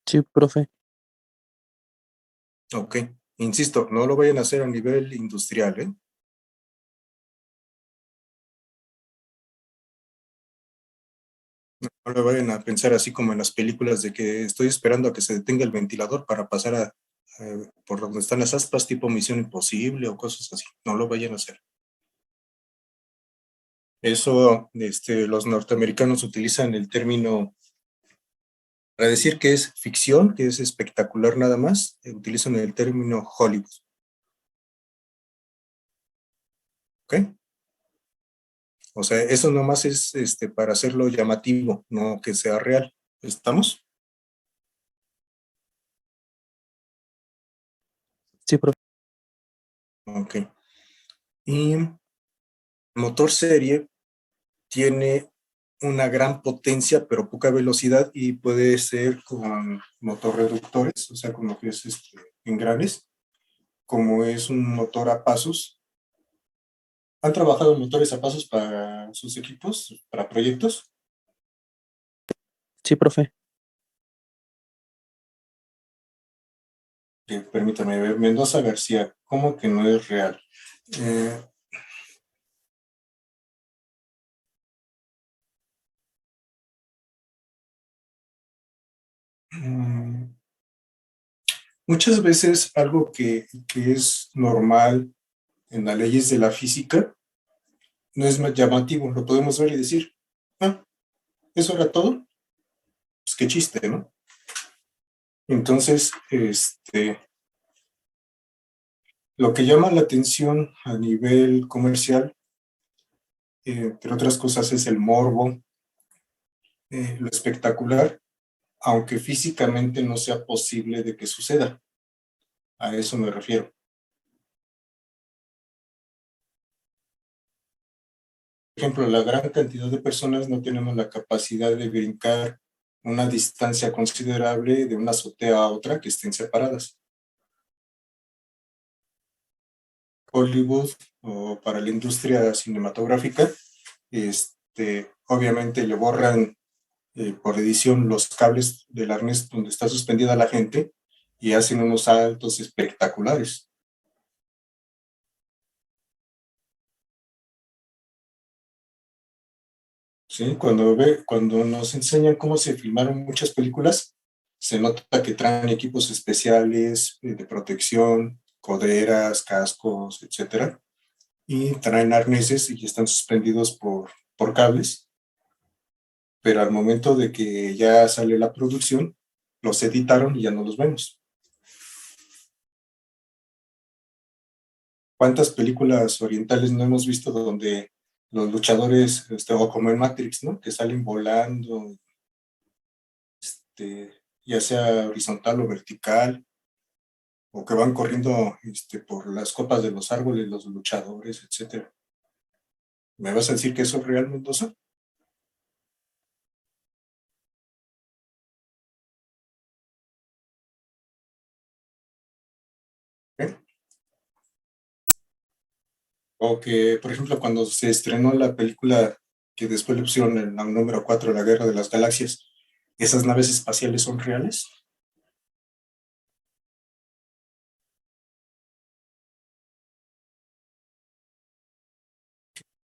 Sí, profe. Ok. Insisto, no lo vayan a hacer a nivel industrial, ¿eh? No le vayan a pensar así como en las películas de que estoy esperando a que se detenga el ventilador para pasar por donde están las aspas, tipo Misión Imposible o cosas así. No lo vayan a hacer. Eso, los norteamericanos utilizan el término, para decir que es ficción, que es espectacular nada más, utilizan el término Hollywood. ¿Ok? O sea, eso nomás es para hacerlo llamativo, no que sea real. ¿Estamos? Sí, profe. Ok. Y motor serie tiene una gran potencia, pero poca velocidad y puede ser con motorreductores, o sea, con lo que es engranes. como es un motor a pasos, ¿han trabajado en motores a pasos para sus equipos, para proyectos? Sí, profe. Permítame ver, Mendoza García, ¿cómo que no es real? Eh, mm, Muchas veces algo que es normal en las leyes de la física no es más llamativo, lo podemos ver y decir, ah, ¿eso era todo? Pues qué chiste, ¿no? Entonces, lo que llama la atención a nivel comercial, entre otras cosas, es el morbo, lo espectacular, aunque físicamente no sea posible de que suceda. A eso me refiero. Por ejemplo, la gran cantidad de personas no tenemos la capacidad de brincar una distancia considerable de una azotea a otra que estén separadas. Hollywood o para la industria cinematográfica, obviamente le borran por edición los cables del arnés donde está suspendida la gente y hacen unos saltos espectaculares. ¿Sí? Cuando nos enseñan cómo se filmaron muchas películas, se nota que traen equipos especiales de protección, coderas, cascos, etcétera, y traen arneses y están suspendidos por cables, pero al momento de que ya sale la producción, los editaron y ya no los vemos. ¿Cuántas películas orientales no hemos visto donde los luchadores, o como en Matrix, ¿no? Que salen volando, ya sea horizontal o vertical, o que van corriendo por las copas de los árboles, los luchadores, etcétera. ¿Me vas a decir que eso es real, Mendoza? ¿Eh? O que, por ejemplo, cuando se estrenó la película que después le pusieron el número 4, La Guerra de las Galaxias, ¿esas naves espaciales son reales?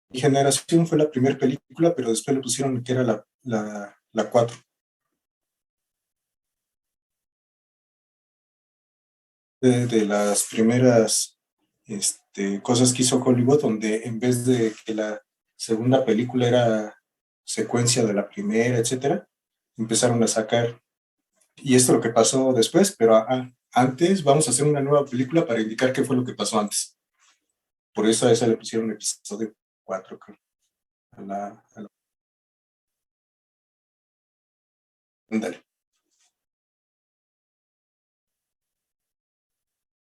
Mi generación fue la primera película, pero después le pusieron que era la 4. De las primeras cosas que hizo Hollywood, donde en vez de que la segunda película era secuencia de la primera, etcétera, empezaron a sacar, y esto es lo que pasó después, pero antes vamos a hacer una nueva película para indicar qué fue lo que pasó antes. Por eso a esa le pusieron episodio 4, creo. Ándale.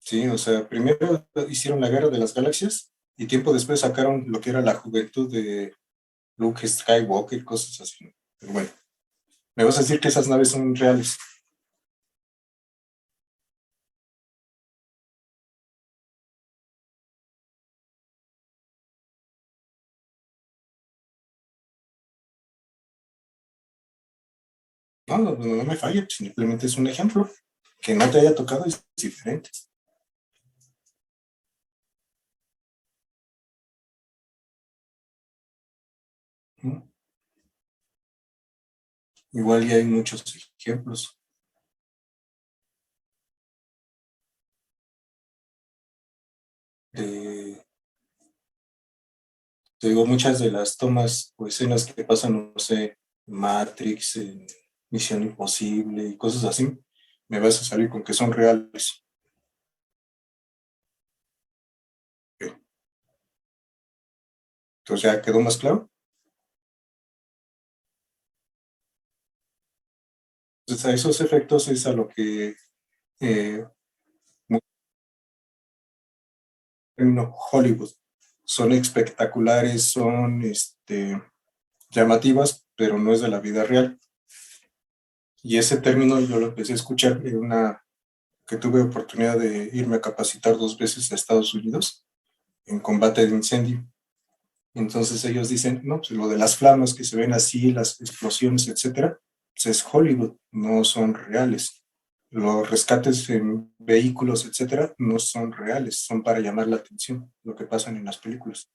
Sí, o sea, primero hicieron la Guerra de las Galaxias y tiempo después sacaron lo que era la juventud de Luke Skywalker, cosas así, ¿no? Pero bueno, me vas a decir que esas naves son reales. No me falla, simplemente es un ejemplo. Que no te haya tocado es diferente. ¿No? Igual ya hay muchos ejemplos. De, Te digo, muchas de las tomas o escenas que pasan, no sé, Matrix, Misión Imposible y cosas así, me vas a salir con que son reales. Ok. Entonces ya quedó más claro. Entonces a esos efectos es a lo que eh, término Hollywood. Son espectaculares, son llamativas, pero no es de la vida real. Y ese término yo lo empecé a escuchar en una que tuve oportunidad de irme a capacitar 2 veces a Estados Unidos en combate de incendio. Entonces ellos dicen, no, pues lo de las flamas que se ven así, las explosiones, etcétera, pues es Hollywood, no son reales. Los rescates en vehículos, etcétera, no son reales, son para llamar la atención, lo que pasan en las películas.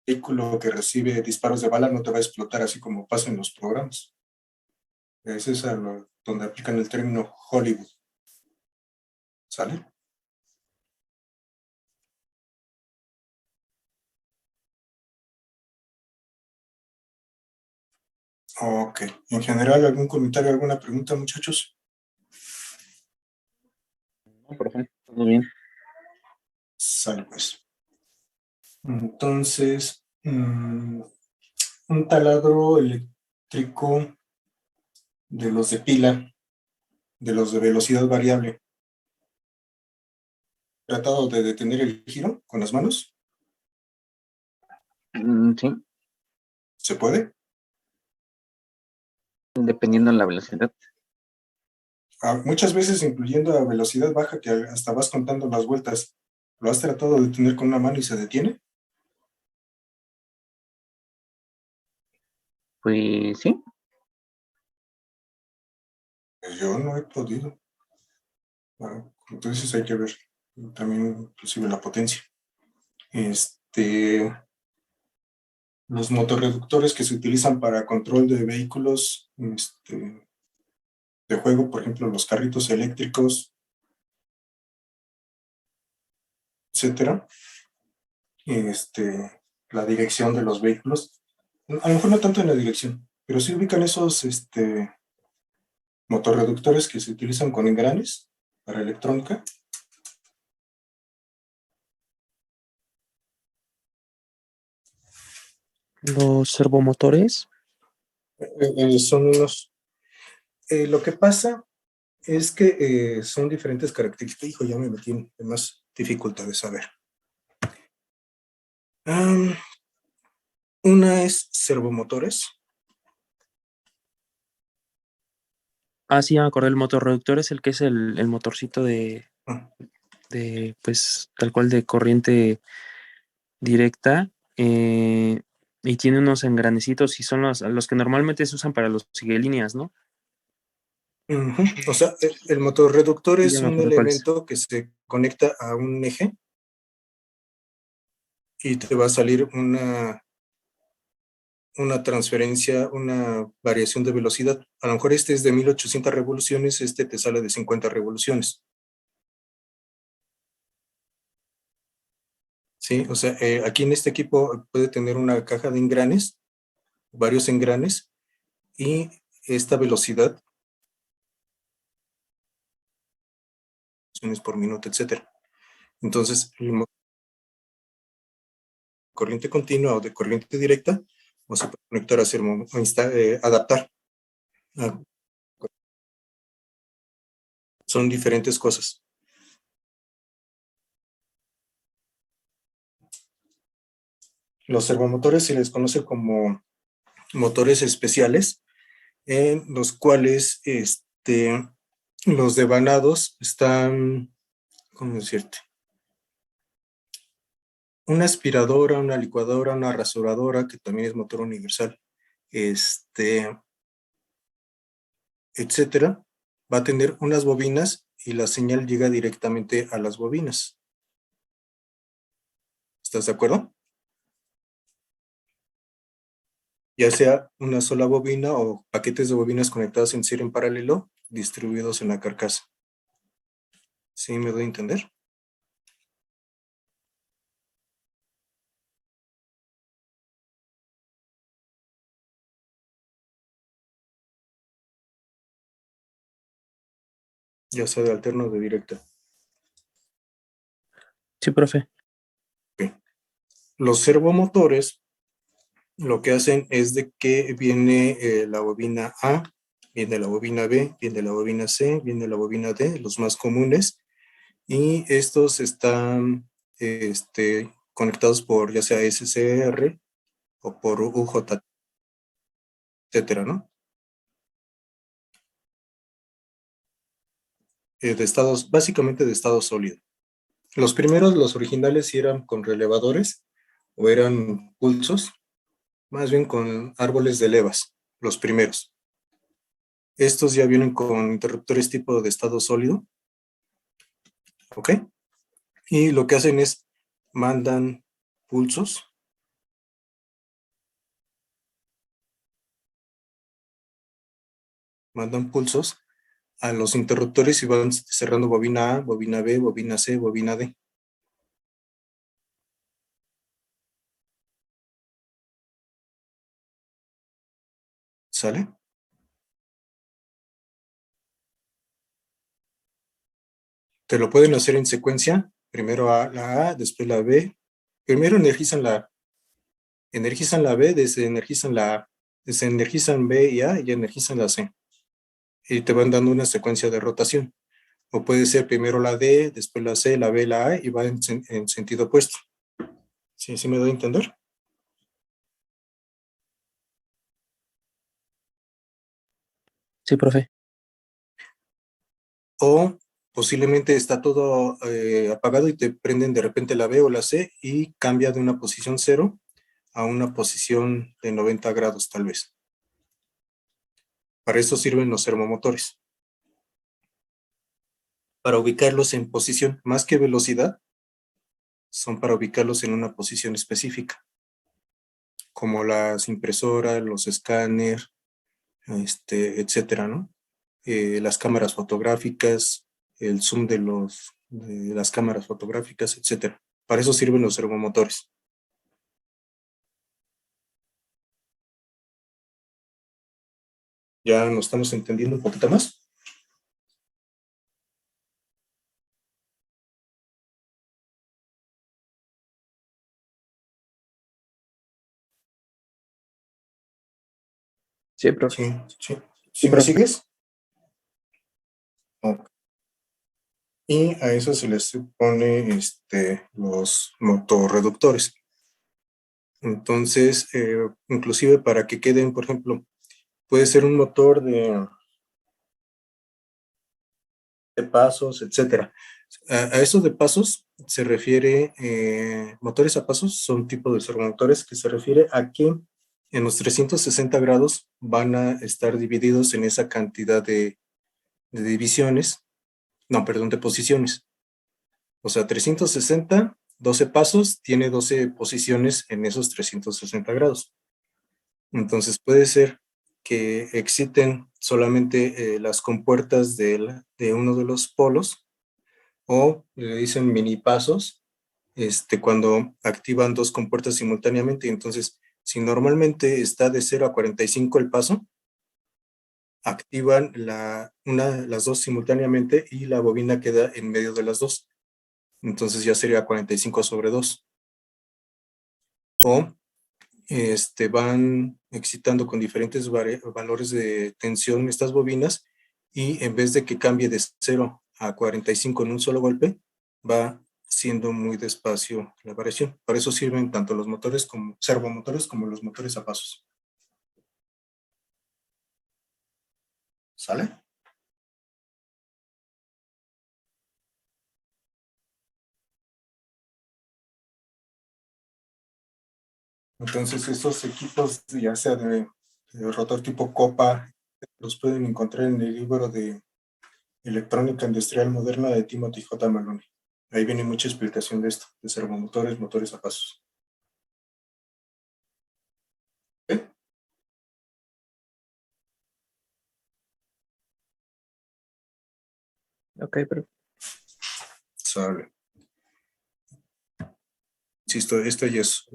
El vehículo que recibe disparos de bala no te va a explotar así como pasa en los programas. Ese es donde aplican el término Hollywood. ¿Sale? Ok. En general, ¿algún comentario, alguna pregunta, muchachos? No, profe, todo bien. Sale, pues. Entonces, un taladro eléctrico de los de pila, de los de velocidad variable, tratado de detener el giro con las manos, Sí, ¿se puede? dependiendo de la velocidad. Muchas veces incluyendo a velocidad baja que hasta vas contando las vueltas. ¿Lo has tratado de detener con una mano y se detiene? Pues sí, Pues yo no he podido. Entonces hay que ver también inclusive la potencia. Los motorreductores que se utilizan para control de vehículos de juego, por ejemplo, los carritos eléctricos, etcétera. La dirección de los vehículos. A lo mejor no tanto en la dirección, pero sí ubican esos motorreductores que se utilizan con engranes para electrónica. Los servomotores. Son unos. Lo que pasa es que son diferentes características. Hijo, ya me metí en más dificultades. A ver. Una es servomotores. Sí, ya me acordé, el motorreductor es el que es el motorcito Ah, pues, tal cual de corriente directa, y tiene unos engranecitos y son los que normalmente se usan para los líneas, ¿no? ujú. O sea, el motorreductor Sí, es ya me un acuerdo cuál es. elemento que se conecta a un eje y te va a salir una transferencia, una variación de velocidad. A lo mejor este es de 1800 revoluciones, este te sale de 50 revoluciones. Sí, o sea, aquí en este equipo puede tener una caja de engranes, varios engranes, y esta velocidad, por minuto, etcétera. Entonces, corriente continua o de corriente directa, o se puede conectar a adaptar. Ah, son diferentes cosas. Los servomotores se les conoce como motores especiales, en los cuales los devanados están, ¿cómo decirte? Una aspiradora, una licuadora, una rasuradora, que también es motor universal, etcétera, va a tener unas bobinas y la señal llega directamente a las bobinas. ¿Estás de acuerdo? Ya sea una sola bobina o paquetes de bobinas conectadas en serie en paralelo, distribuidos en la carcasa. ¿Sí me doy a entender? Ya sea de alterno o de directa. Sí, profe. Okay. Los servomotores lo que hacen es de que viene la bobina A, viene la bobina B, viene la bobina C, viene la bobina D, los más comunes, y estos están conectados por ya sea SCR o por UJ, etcétera, ¿no? de estados, básicamente de estado sólido. Los primeros, los originales, sí eran con relevadores o eran pulsos, más bien con árboles de levas, los primeros. Estos ya vienen con interruptores tipo de estado sólido. ¿Ok? Y lo que hacen es mandan pulsos. Mandan pulsos a los interruptores y van cerrando bobina A, bobina B, bobina C, bobina D. ¿Sale? Te lo pueden hacer en secuencia. Primero la A, después la B. Primero energizan la B, desenergizan la A, desenergizan B y A y energizan la C. Y te van dando una secuencia de rotación. O puede ser primero la D, después la C, la B, la A y va en sentido opuesto. ¿Sí, sí me doy a entender? Sí, profe. O posiblemente está todo apagado y te prenden de repente la B o la C y cambia de una posición 0 a una posición de 90 grados tal vez. Para eso sirven los servomotores. Para ubicarlos en posición, más que velocidad, son para ubicarlos en una posición específica, como las impresoras, los escáneres, etcétera, ¿no? Las cámaras fotográficas, el zoom de las cámaras fotográficas, etcétera. Para eso sirven los servomotores. ¿Ya nos estamos entendiendo un poquito más? Sí, profe. Sí, sí. ¿Sí me profe. sigues? Ok. Y a eso se les pone los motorreductores. Entonces, inclusive para que queden, por ejemplo, puede ser un motor de pasos, etcétera. A eso de pasos se refiere, motores a pasos son tipo de servomotores que se refiere a que en los 360 grados van a estar divididos en esa cantidad de divisiones, no, perdón, de posiciones. O sea, 360, 12 pasos, tiene 12 posiciones en esos 360 grados. Entonces puede ser que exciten solamente las compuertas de uno de los polos, o le dicen mini pasos, cuando activan dos compuertas simultáneamente. Entonces, si normalmente está de 0 a 45 el paso, activan las dos simultáneamente y la bobina queda en medio de las dos. Entonces ya sería 45/2. O van excitando con diferentes valores de tensión estas bobinas, y en vez de que cambie de 0 a 45 en un solo golpe, va siendo muy despacio la variación. Para eso sirven tanto los motores como servomotores como los motores a pasos. ¿Sale? Entonces estos equipos, ya sea de rotor tipo copa, los pueden encontrar en el libro de Electrónica Industrial Moderna de Timothy J. Maloney. Ahí viene mucha explicación de esto, de servomotores, motores a pasos. ¿Eh? Ok, profe. Sale. Insisto, esto ya es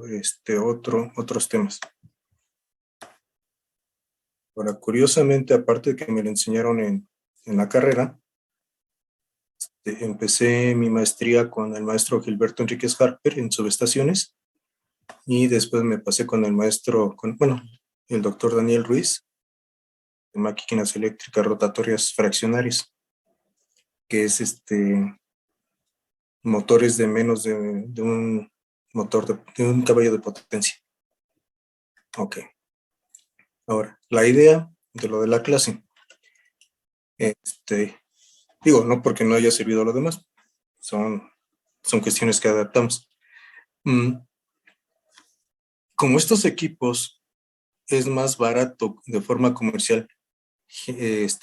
otros temas. Ahora, curiosamente, aparte de que me lo enseñaron en la carrera, empecé mi maestría con el maestro Gilberto Enríquez Harper en subestaciones, y después me pasé con el maestro, el doctor Daniel Ruiz, de máquinas eléctricas rotatorias fraccionarias, que es motores de menos de un motor de un caballo de potencia. Ok. Ahora, la idea de lo de la clase. Digo, no porque no haya servido lo demás, son cuestiones que adaptamos. Como estos equipos es más barato de forma comercial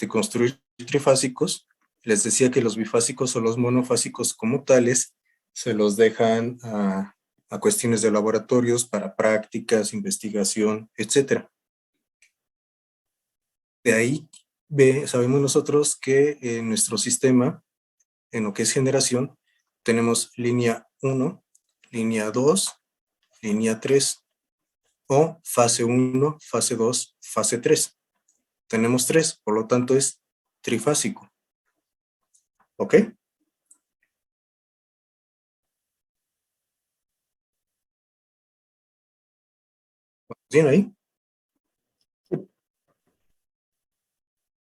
construir trifásicos, les decía que los bifásicos o los monofásicos como tales se los dejan a cuestiones de laboratorios para prácticas, investigación, etc. De ahí sabemos nosotros que en nuestro sistema, en lo que es generación, tenemos línea 1, línea 2, línea 3, o fase 1, fase 2, fase 3. Tenemos 3, por lo tanto es trifásico. ¿Ok? ¿Bien ahí?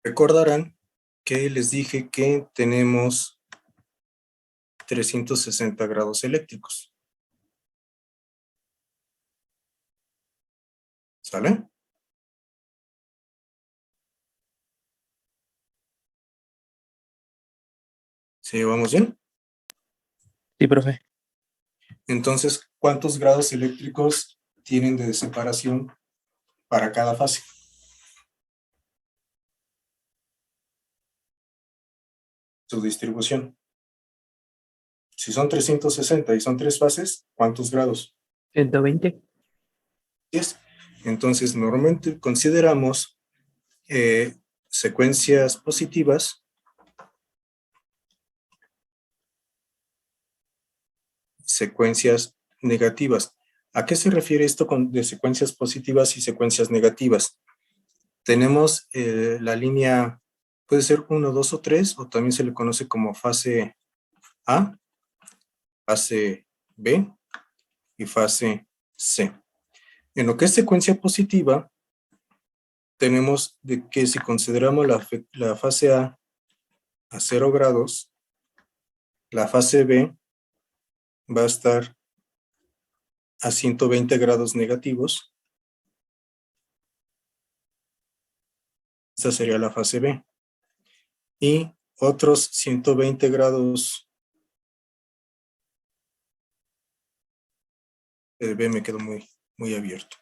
Recordarán que les dije que tenemos 360 grados eléctricos. ¿Sale? ¿Sí, vamos bien? Sí, profe. Entonces, ¿cuántos grados eléctricos tienen de separación para cada fase? Su distribución. Si son 360 y son 3 fases, ¿cuántos grados? 120. 10. Entonces, normalmente consideramos secuencias positivas, secuencias negativas. ¿A qué se refiere esto de secuencias positivas y secuencias negativas? Tenemos la línea, puede ser 1, 2 o 3, o también se le conoce como fase A, fase B y fase C. En lo que es secuencia positiva, tenemos de que si consideramos la fase A 0 grados, la fase B va a estar a 120 grados negativos. Esta sería la fase B. Y otros 120 grados. El B me quedó muy abierto.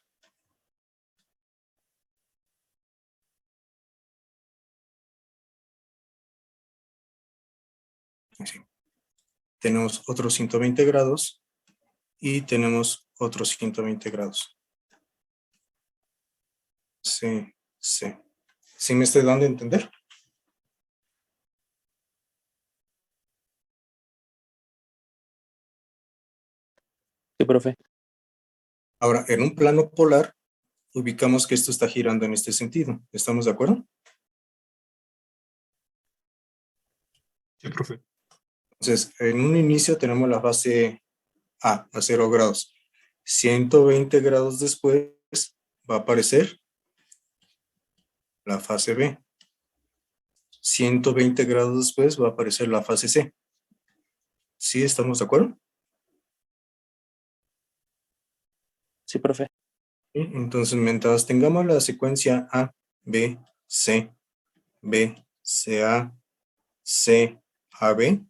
Así. Tenemos otros 120 grados y tenemos otros 120 grados. Sí. ¿Sí me estoy dando a entender? Sí, profe. Ahora, en un plano polar, ubicamos que esto está girando en este sentido. ¿Estamos de acuerdo? Sí, profe. Entonces, en un inicio tenemos la fase A 0 grados. 120 grados después va a aparecer la fase B. 120 grados después va a aparecer la fase C. ¿Sí estamos de acuerdo? Sí, profe. Entonces, mientras tengamos la secuencia A, B, C, B, CA, C, AB,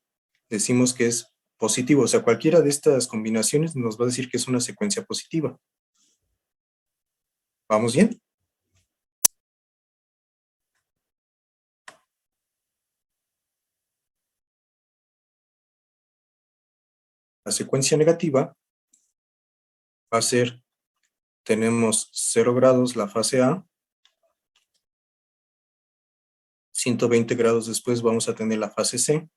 decimos que es positivo. O sea, cualquiera de estas combinaciones nos va a decir que es una secuencia positiva. ¿Vamos bien? La secuencia negativa va a ser, tenemos 0 grados la fase A, 120 grados después vamos a tener la fase C,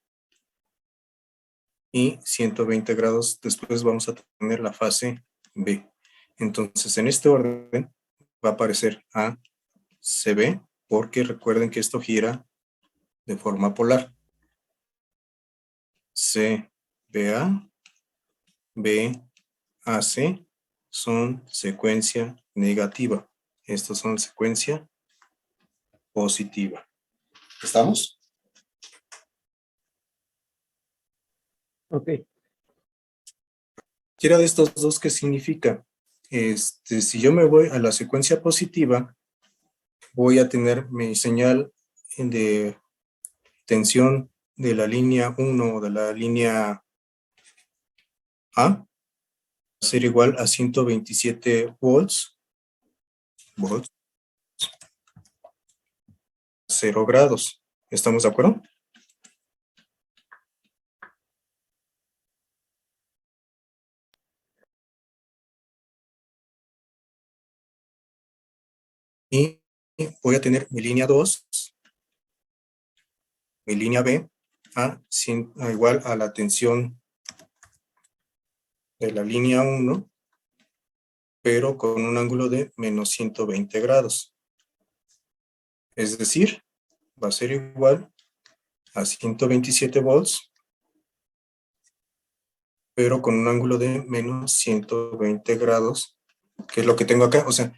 y 120 grados después vamos a tener la fase B. Entonces, en este orden va a aparecer A, CB, porque recuerden que esto gira de forma polar. CBA, BAC son secuencia negativa. Estos son secuencia positiva. ¿Estamos? Ok. Cualquiera de estos dos, ¿qué significa? Si yo me voy a la secuencia positiva, voy a tener mi señal de tensión de la línea 1 o de la línea A va a ser igual a 127 volts, 0 grados. ¿Estamos de acuerdo? Y voy a tener mi línea 2, mi línea B, a igual a la tensión de la línea 1, pero con un ángulo de menos 120 grados. Es decir, va a ser igual a 127 volts, pero con un ángulo de menos 120 grados, que es lo que tengo acá. O sea,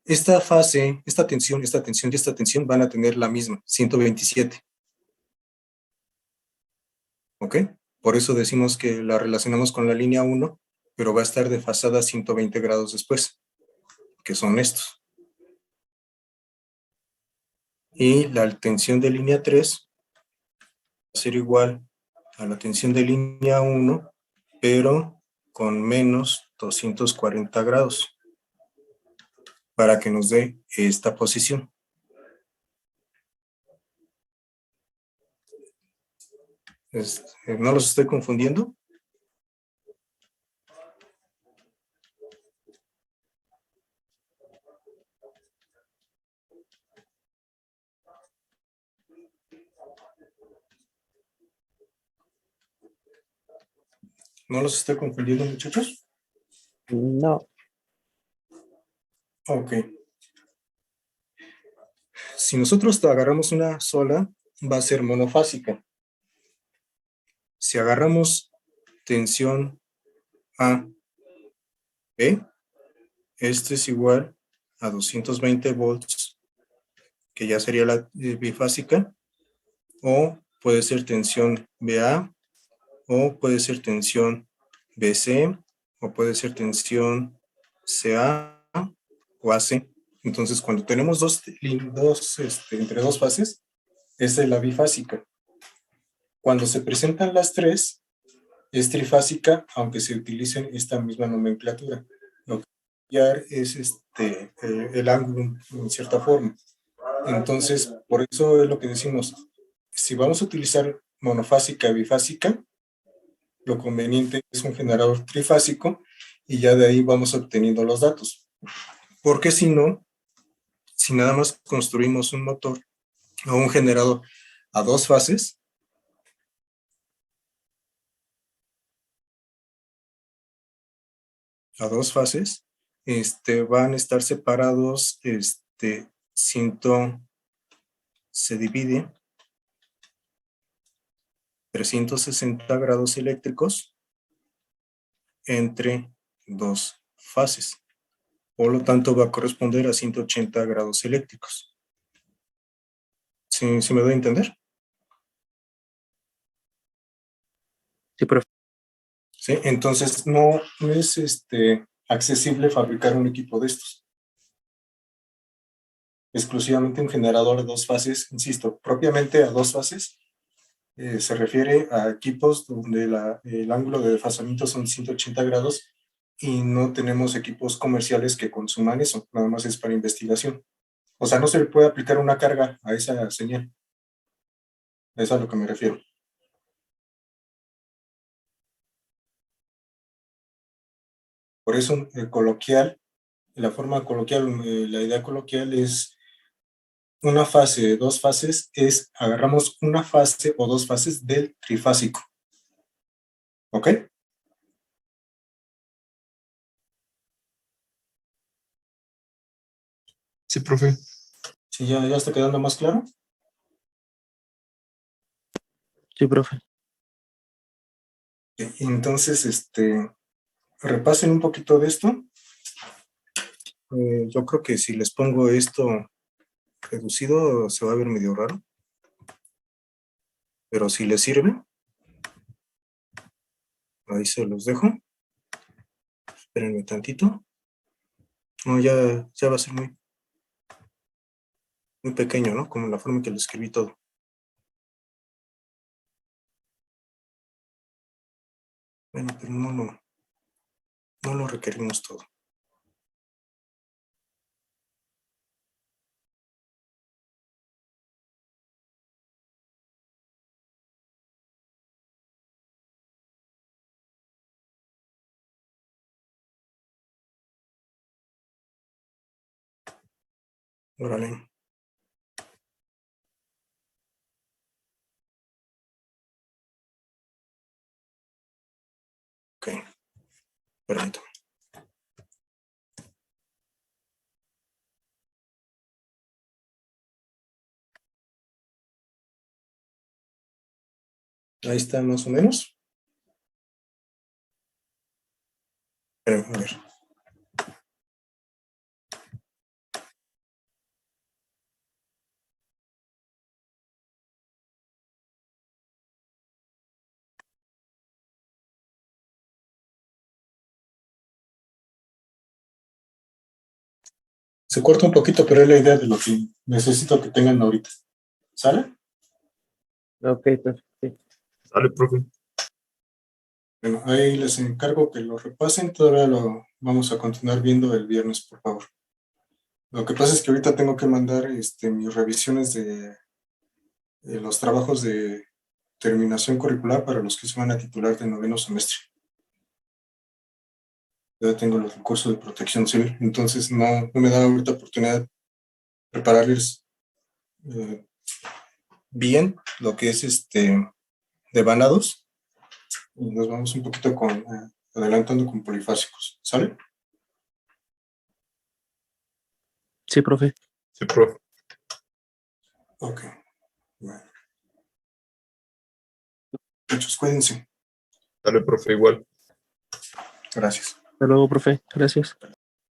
esta fase, esta tensión y esta tensión van a tener la misma, 127. ¿Ok? Por eso decimos que la relacionamos con la línea 1, pero va a estar desfasada 120 grados después, que son estos. Y la tensión de línea 3 va a ser igual a la tensión de línea 1, pero con menos 240 grados, para que nos dé esta posición. ¿No los estoy confundiendo? ¿No los estoy confundiendo, muchachos? No. Ok. Si nosotros agarramos una sola, va a ser monofásica. Si agarramos tensión A, B, esto es igual a 220 volts, que ya sería la bifásica, o puede ser tensión BA, o puede ser tensión BC, o puede ser tensión CA o AC. Entonces, cuando tenemos entre dos fases, esa es la bifásica. Cuando se presentan las tres, es trifásica, aunque se utilicen esta misma nomenclatura. Lo que cambiar es el ángulo en cierta forma. Entonces, por eso es lo que decimos, si vamos a utilizar monofásica y bifásica, lo conveniente es un generador trifásico y ya de ahí vamos obteniendo los datos. Porque si no, si nada más construimos un motor o un generador a dos fases, van a estar separados, se divide 360 grados eléctricos entre dos fases. Por lo tanto, va a corresponder a 180 grados eléctricos. ¿Sí me doy a entender? Sí, profe. ¿Sí? Entonces, no es accesible fabricar un equipo de estos. Exclusivamente un generador de dos fases, insisto, propiamente a dos fases, se refiere a equipos donde el ángulo de desfasamiento son 180 grados y no tenemos equipos comerciales que consuman eso, nada más es para investigación. O sea, no se le puede aplicar una carga a esa señal. Es a lo que me refiero. Por eso, la forma coloquial, la idea coloquial es una fase, dos fases, agarramos una fase o dos fases del trifásico. ¿Ok? Sí, profe. ¿Sí, ya está quedando más claro? Sí, profe. Entonces, repasen un poquito de esto. Yo creo que si les pongo esto reducido, se va a ver medio raro. Pero si les sirve, ahí se los dejo. Espérenme tantito. No, ya va a ser muy pequeño, ¿no? Como la forma en que lo escribí todo. Bueno, pero no lo requerimos todo. Órale. Ok, permítame. Ahí está más o menos. Espérame, a ver. Se corta un poquito, pero es la idea de lo que necesito que tengan ahorita. ¿Sale? Ok, perfecto. Sí. Dale, profe. Bueno, ahí les encargo que lo repasen. Todavía lo vamos a continuar viendo el viernes, por favor. Lo que pasa es que ahorita tengo que mandar mis revisiones de los trabajos de terminación curricular para los que se van a titular de noveno semestre. Ya tengo los recursos de protección civil, entonces no me da ahorita oportunidad de prepararles bien lo que es devanados. Y nos vamos un poquito adelantando con polifásicos, ¿sale? Sí, profe. Sí, profe. Ok. Bueno. Muchachos, cuídense. Dale, profe, igual. Gracias. Hasta luego, profe. Gracias.